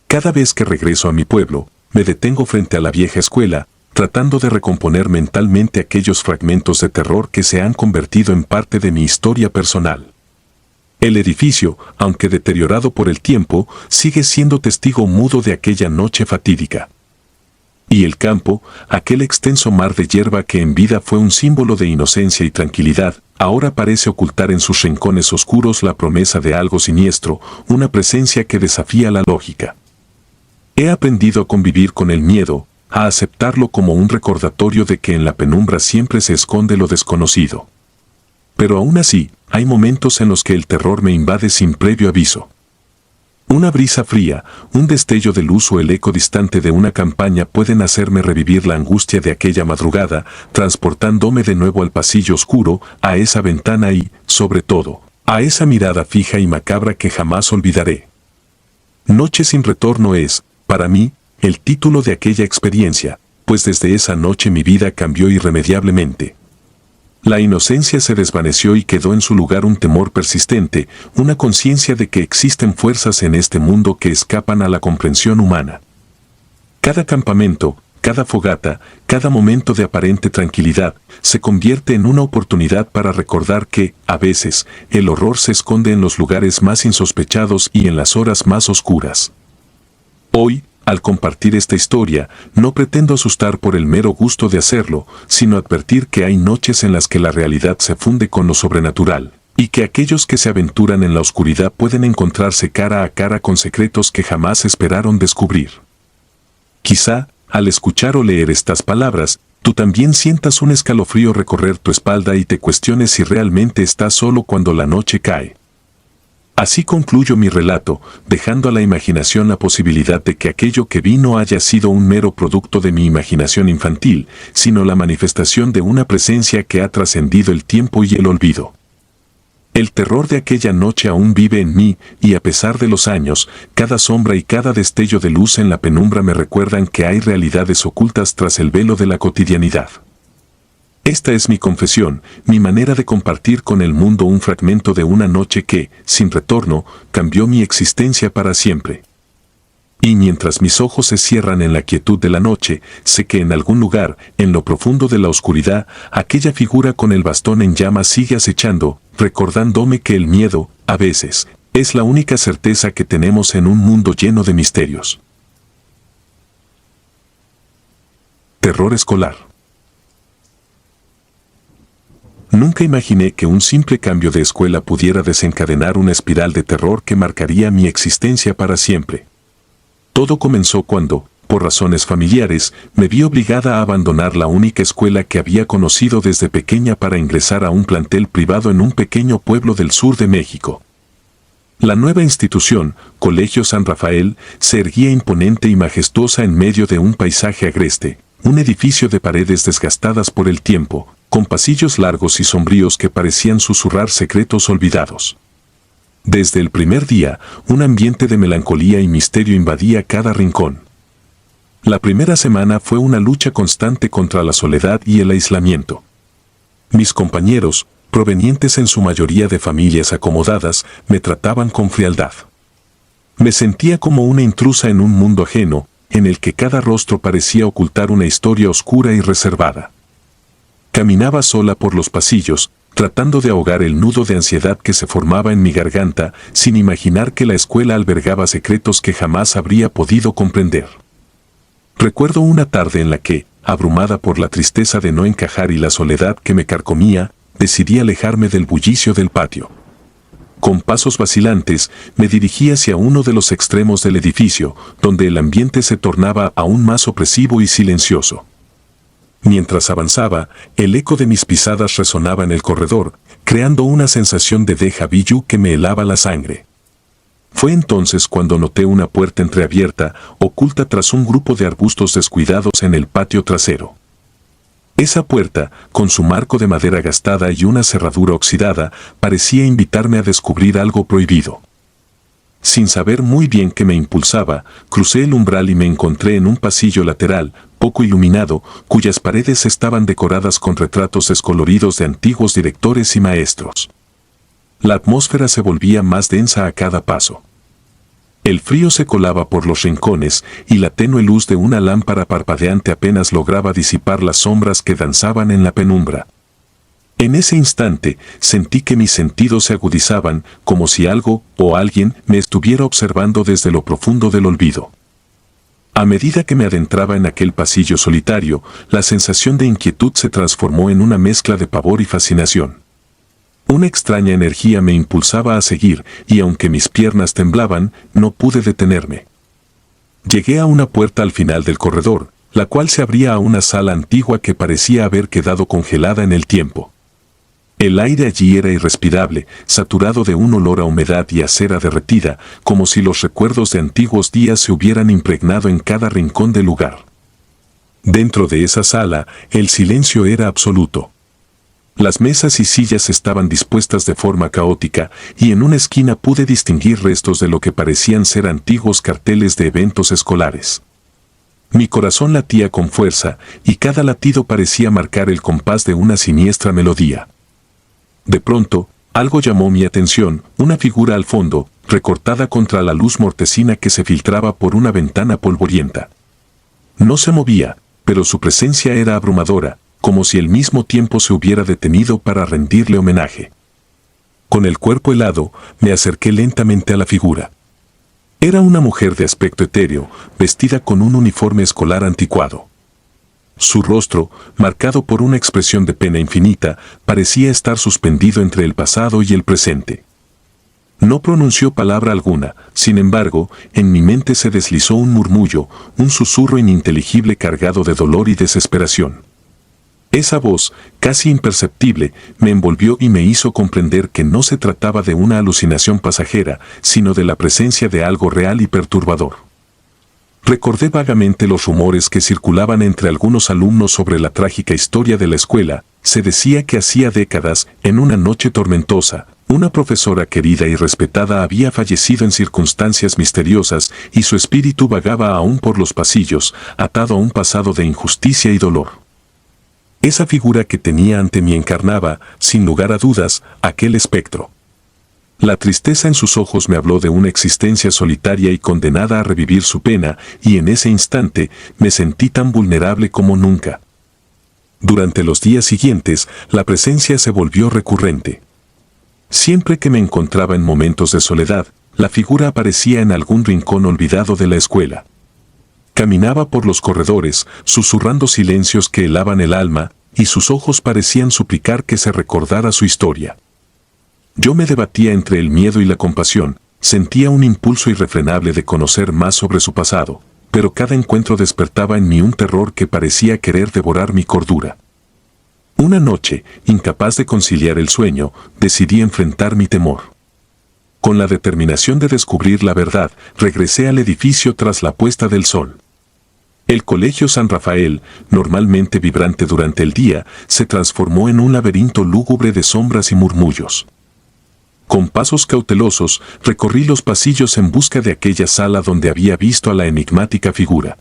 Cada vez que regreso a mi pueblo, me detengo frente a la vieja escuela, tratando de recomponer mentalmente aquellos fragmentos de terror que se han convertido en parte de mi historia personal. El edificio, aunque deteriorado por el tiempo, sigue siendo testigo mudo de aquella noche fatídica. Y el campo, aquel extenso mar de hierba que en vida fue un símbolo de inocencia y tranquilidad, ahora parece ocultar en sus rincones oscuros la promesa de algo siniestro, una presencia que desafía la lógica. He aprendido a convivir con el miedo, a aceptarlo como un recordatorio de que en la penumbra siempre se esconde lo desconocido. Pero aún así, hay momentos en los que el terror me invade sin previo aviso. Una brisa fría, un destello de luz o el eco distante de una campaña pueden hacerme revivir la angustia de aquella madrugada, transportándome de nuevo al pasillo oscuro, a esa ventana y, sobre todo, a esa mirada fija y macabra que jamás olvidaré. Noche sin retorno es, para mí, el título de aquella experiencia, pues desde esa noche mi vida cambió irremediablemente. La inocencia se desvaneció y quedó en su lugar un temor persistente, una conciencia de que existen fuerzas en este mundo que escapan a la comprensión humana. Cada campamento, cada fogata, cada momento de aparente tranquilidad, se convierte en una oportunidad para recordar que, a veces, el horror se esconde en los lugares más insospechados y en las horas más oscuras. Hoy, al compartir esta historia, no pretendo asustar por el mero gusto de hacerlo, sino advertir que hay noches en las que la realidad se funde con lo sobrenatural, y que aquellos que se aventuran en la oscuridad pueden encontrarse cara a cara con secretos que jamás esperaron descubrir. Quizá, al escuchar o leer estas palabras, tú también sientas un escalofrío recorrer tu espalda y te cuestiones si realmente estás solo cuando la noche cae. Así concluyo mi relato, dejando a la imaginación la posibilidad de que aquello que vi no haya sido un mero producto de mi imaginación infantil, sino la manifestación de una presencia que ha trascendido el tiempo y el olvido. El terror de aquella noche aún vive en mí, y a pesar de los años, cada sombra y cada destello de luz en la penumbra me recuerdan que hay realidades ocultas tras el velo de la cotidianidad. Esta es mi confesión, mi manera de compartir con el mundo un fragmento de una noche que, sin retorno, cambió mi existencia para siempre. Y mientras mis ojos se cierran en la quietud de la noche, sé que en algún lugar, en lo profundo de la oscuridad, aquella figura con el bastón en llamas sigue acechando, recordándome que el miedo, a veces, es la única certeza que tenemos en un mundo lleno de misterios. Terror escolar. Nunca imaginé que un simple cambio de escuela pudiera desencadenar una espiral de terror que marcaría mi existencia para siempre. Todo comenzó cuando, por razones familiares, me vi obligada a abandonar la única escuela que había conocido desde pequeña para ingresar a un plantel privado en un pequeño pueblo del sur de México. La nueva institución, Colegio San Rafael, se erguía imponente y majestuosa en medio de un paisaje agreste, un edificio de paredes desgastadas por el tiempo, con pasillos largos y sombríos que parecían susurrar secretos olvidados. Desde el primer día, un ambiente de melancolía y misterio invadía cada rincón. La primera semana fue una lucha constante contra la soledad y el aislamiento. Mis compañeros, provenientes en su mayoría de familias acomodadas, me trataban con frialdad. Me sentía como una intrusa en un mundo ajeno, en el que cada rostro parecía ocultar una historia oscura y reservada. Caminaba sola por los pasillos, tratando de ahogar el nudo de ansiedad que se formaba en mi garganta, sin imaginar que la escuela albergaba secretos que jamás habría podido comprender. Recuerdo una tarde en la que, abrumada por la tristeza de no encajar y la soledad que me carcomía, decidí alejarme del bullicio del patio. Con pasos vacilantes, me dirigí hacia uno de los extremos del edificio, donde el ambiente se tornaba aún más opresivo y silencioso. Mientras avanzaba, el eco de mis pisadas resonaba en el corredor, creando una sensación de déjà vu que me helaba la sangre. Fue entonces cuando noté una puerta entreabierta, oculta tras un grupo de arbustos descuidados en el patio trasero. Esa puerta, con su marco de madera gastada y una cerradura oxidada, parecía invitarme a descubrir algo prohibido. Sin saber muy bien qué me impulsaba, crucé el umbral y me encontré en un pasillo lateral, poco iluminado, cuyas paredes estaban decoradas con retratos descoloridos de antiguos directores y maestros. La atmósfera se volvía más densa a cada paso. El frío se colaba por los rincones y la tenue luz de una lámpara parpadeante apenas lograba disipar las sombras que danzaban en la penumbra. En ese instante sentí que mis sentidos se agudizaban como si algo o alguien me estuviera observando desde lo profundo del olvido. A medida que me adentraba en aquel pasillo solitario, la sensación de inquietud se transformó en una mezcla de pavor y fascinación. Una extraña energía me impulsaba a seguir y aunque mis piernas temblaban, no pude detenerme. Llegué a una puerta al final del corredor, la cual se abría a una sala antigua que parecía haber quedado congelada en el tiempo. El aire allí era irrespirable, saturado de un olor a humedad y a cera derretida, como si los recuerdos de antiguos días se hubieran impregnado en cada rincón del lugar. Dentro de esa sala, el silencio era absoluto. Las mesas y sillas estaban dispuestas de forma caótica, y en una esquina pude distinguir restos de lo que parecían ser antiguos carteles de eventos escolares. Mi corazón latía con fuerza, y cada latido parecía marcar el compás de una siniestra melodía. De pronto, algo llamó mi atención, una figura al fondo, recortada contra la luz mortecina que se filtraba por una ventana polvorienta. No se movía, pero su presencia era abrumadora, como si el mismo tiempo se hubiera detenido para rendirle homenaje. Con el cuerpo helado, me acerqué lentamente a la figura. Era una mujer de aspecto etéreo, vestida con un uniforme escolar anticuado. Su rostro, marcado por una expresión de pena infinita, parecía estar suspendido entre el pasado y el presente. No pronunció palabra alguna, sin embargo, en mi mente se deslizó un murmullo, un susurro ininteligible cargado de dolor y desesperación. Esa voz, casi imperceptible, me envolvió y me hizo comprender que no se trataba de una alucinación pasajera, sino de la presencia de algo real y perturbador. Recordé vagamente los rumores que circulaban entre algunos alumnos sobre la trágica historia de la escuela. Se decía que hacía décadas, en una noche tormentosa, una profesora querida y respetada había fallecido en circunstancias misteriosas y su espíritu vagaba aún por los pasillos, atado a un pasado de injusticia y dolor. Esa figura que tenía ante mí encarnaba, sin lugar a dudas, aquel espectro. La tristeza en sus ojos me habló de una existencia solitaria y condenada a revivir su pena, y en ese instante me sentí tan vulnerable como nunca. Durante los días siguientes, la presencia se volvió recurrente. Siempre que me encontraba en momentos de soledad, la figura aparecía en algún rincón olvidado de la escuela. Caminaba por los corredores, susurrando silencios que helaban el alma, y sus ojos parecían suplicar que se recordara su historia. Yo me debatía entre el miedo y la compasión, sentía un impulso irrefrenable de conocer más sobre su pasado, pero cada encuentro despertaba en mí un terror que parecía querer devorar mi cordura. Una noche, incapaz de conciliar el sueño, decidí enfrentar mi temor. Con la determinación de descubrir la verdad, regresé al edificio tras la puesta del sol. El Colegio San Rafael, normalmente vibrante durante el día, se transformó en un laberinto lúgubre de sombras y murmullos. Con pasos cautelosos, recorrí los pasillos en busca de aquella sala donde había visto a la enigmática figura.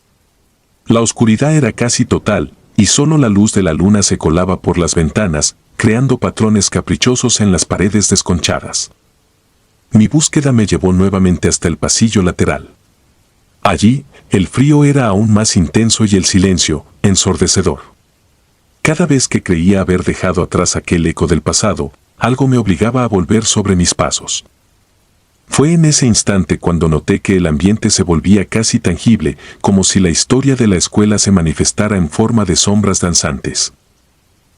La oscuridad era casi total, y solo la luz de la luna se colaba por las ventanas, creando patrones caprichosos en las paredes desconchadas. Mi búsqueda me llevó nuevamente hasta el pasillo lateral. Allí, el frío era aún más intenso y el silencio, ensordecedor. Cada vez que creía haber dejado atrás aquel eco del pasado, algo me obligaba a volver sobre mis pasos. Fue en ese instante cuando noté que el ambiente se volvía casi tangible, como si la historia de la escuela se manifestara en forma de sombras danzantes.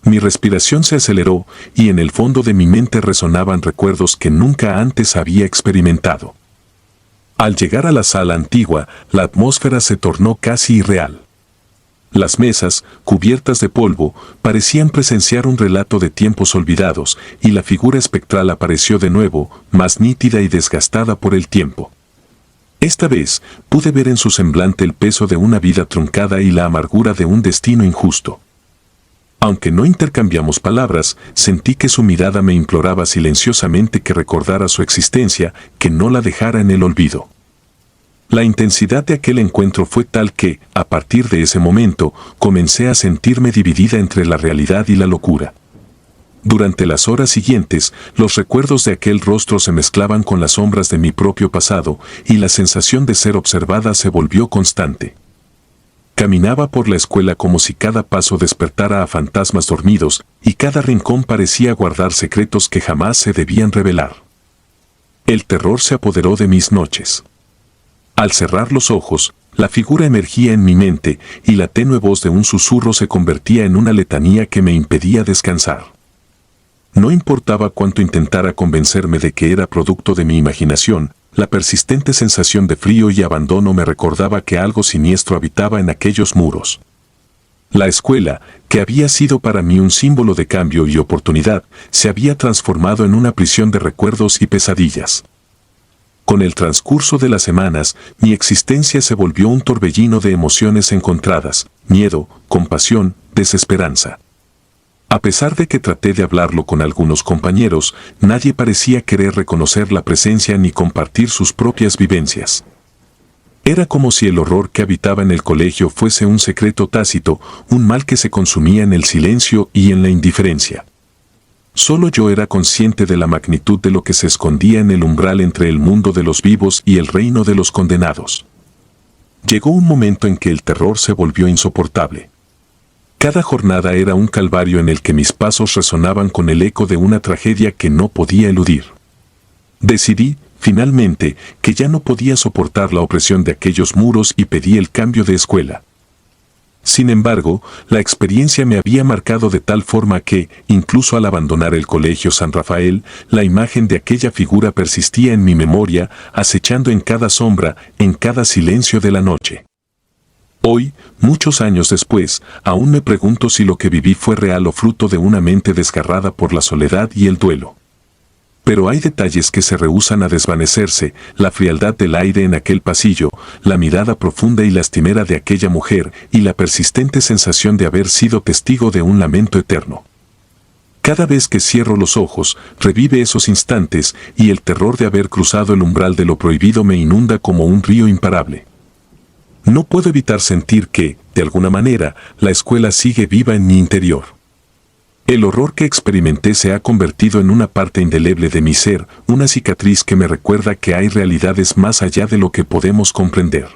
Mi respiración se aceleró y en el fondo de mi mente resonaban recuerdos que nunca antes había experimentado. Al llegar a la sala antigua, la atmósfera se tornó casi irreal. Las mesas, cubiertas de polvo, parecían presenciar un relato de tiempos olvidados, y la figura espectral apareció de nuevo, más nítida y desgastada por el tiempo. Esta vez, pude ver en su semblante el peso de una vida truncada y la amargura de un destino injusto. Aunque no intercambiamos palabras, sentí que su mirada me imploraba silenciosamente que recordara su existencia, que no la dejara en el olvido. La intensidad de aquel encuentro fue tal que, a partir de ese momento, comencé a sentirme dividida entre la realidad y la locura. Durante las horas siguientes, los recuerdos de aquel rostro se mezclaban con las sombras de mi propio pasado, y la sensación de ser observada se volvió constante. Caminaba por la escuela como si cada paso despertara a fantasmas dormidos, y cada rincón parecía guardar secretos que jamás se debían revelar. El terror se apoderó de mis noches. Al cerrar los ojos, la figura emergía en mi mente, y la tenue voz de un susurro se convertía en una letanía que me impedía descansar. No importaba cuánto intentara convencerme de que era producto de mi imaginación, la persistente sensación de frío y abandono me recordaba que algo siniestro habitaba en aquellos muros. La escuela, que había sido para mí un símbolo de cambio y oportunidad, se había transformado en una prisión de recuerdos y pesadillas. Con el transcurso de las semanas, mi existencia se volvió un torbellino de emociones encontradas, miedo, compasión, desesperanza. A pesar de que traté de hablarlo con algunos compañeros, nadie parecía querer reconocer la presencia ni compartir sus propias vivencias. Era como si el horror que habitaba en el colegio fuese un secreto tácito, un mal que se consumía en el silencio y en la indiferencia. Solo yo era consciente de la magnitud de lo que se escondía en el umbral entre el mundo de los vivos y el reino de los condenados. Llegó un momento en que el terror se volvió insoportable. Cada jornada era un calvario en el que mis pasos resonaban con el eco de una tragedia que no podía eludir. Decidí, finalmente, que ya no podía soportar la opresión de aquellos muros y pedí el cambio de escuela. Sin embargo, la experiencia me había marcado de tal forma que, incluso al abandonar el colegio San Rafael, la imagen de aquella figura persistía en mi memoria, acechando en cada sombra, en cada silencio de la noche. Hoy, muchos años después, aún me pregunto si lo que viví fue real o fruto de una mente desgarrada por la soledad y el duelo. Pero hay detalles que se rehúsan a desvanecerse, la frialdad del aire en aquel pasillo, la mirada profunda y lastimera de aquella mujer y la persistente sensación de haber sido testigo de un lamento eterno. Cada vez que cierro los ojos, revive esos instantes y el terror de haber cruzado el umbral de lo prohibido me inunda como un río imparable. No puedo evitar sentir que, de alguna manera, la escuela sigue viva en mi interior. El horror que experimenté se ha convertido en una parte indeleble de mi ser, una cicatriz que me recuerda que hay realidades más allá de lo que podemos comprender.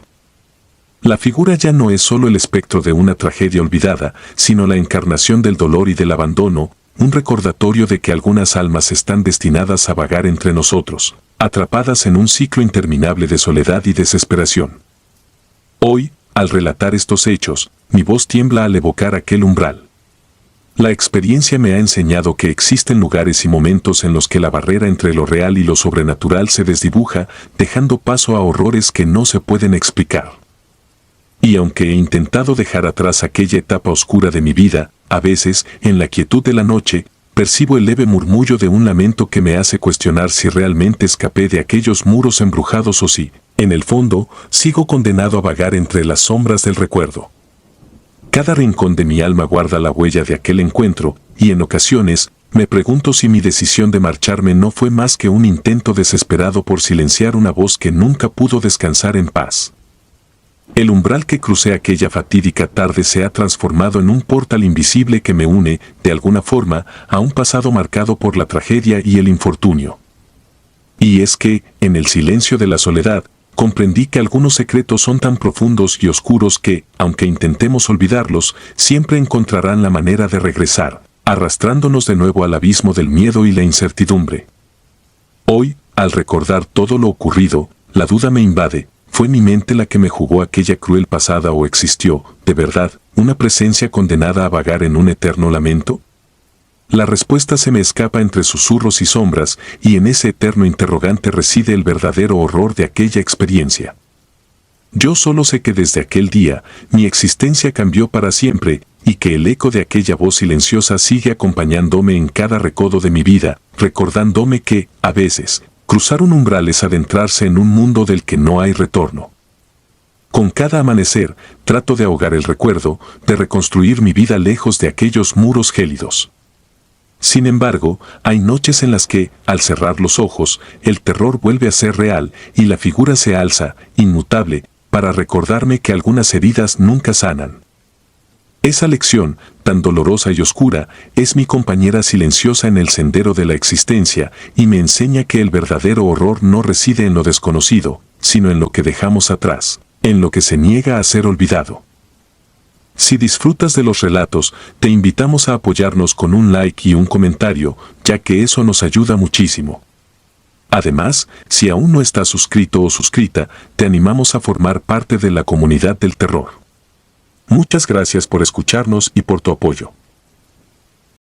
La figura ya no es solo el espectro de una tragedia olvidada, sino la encarnación del dolor y del abandono, un recordatorio de que algunas almas están destinadas a vagar entre nosotros, atrapadas en un ciclo interminable de soledad y desesperación. Hoy, al relatar estos hechos, mi voz tiembla al evocar aquel umbral. La experiencia me ha enseñado que existen lugares y momentos en los que la barrera entre lo real y lo sobrenatural se desdibuja, dejando paso a horrores que no se pueden explicar. Y aunque he intentado dejar atrás aquella etapa oscura de mi vida, a veces, en la quietud de la noche, percibo el leve murmullo de un lamento que me hace cuestionar si realmente escapé de aquellos muros embrujados o si, en el fondo, sigo condenado a vagar entre las sombras del recuerdo. Cada rincón de mi alma guarda la huella de aquel encuentro, y en ocasiones, me pregunto si mi decisión de marcharme no fue más que un intento desesperado por silenciar una voz que nunca pudo descansar en paz. El umbral que crucé aquella fatídica tarde se ha transformado en un portal invisible que me une, de alguna forma, a un pasado marcado por la tragedia y el infortunio. Y es que, en el silencio de la soledad, comprendí que algunos secretos son tan profundos y oscuros que, aunque intentemos olvidarlos, siempre encontrarán la manera de regresar, arrastrándonos de nuevo al abismo del miedo y la incertidumbre. Hoy, al recordar todo lo ocurrido, la duda me invade. ¿Fue mi mente la que me jugó aquella cruel pasada o existió, de verdad, una presencia condenada a vagar en un eterno lamento? La respuesta se me escapa entre susurros y sombras, y en ese eterno interrogante reside el verdadero horror de aquella experiencia. Yo solo sé que desde aquel día, mi existencia cambió para siempre, y que el eco de aquella voz silenciosa sigue acompañándome en cada recodo de mi vida, recordándome que, a veces, cruzar un umbral es adentrarse en un mundo del que no hay retorno. Con cada amanecer, trato de ahogar el recuerdo, de reconstruir mi vida lejos de aquellos muros gélidos. Sin embargo, hay noches en las que, al cerrar los ojos, el terror vuelve a ser real y la figura se alza, inmutable, para recordarme que algunas heridas nunca sanan. Esa lección, tan dolorosa y oscura, es mi compañera silenciosa en el sendero de la existencia y me enseña que el verdadero horror no reside en lo desconocido, sino en lo que dejamos atrás, en lo que se niega a ser olvidado. Si disfrutas de los relatos, te invitamos a apoyarnos con un like y un comentario, ya que eso nos ayuda muchísimo. Además, si aún no estás suscrito o suscrita, te animamos a formar parte de la comunidad del terror. Muchas gracias por escucharnos y por tu apoyo.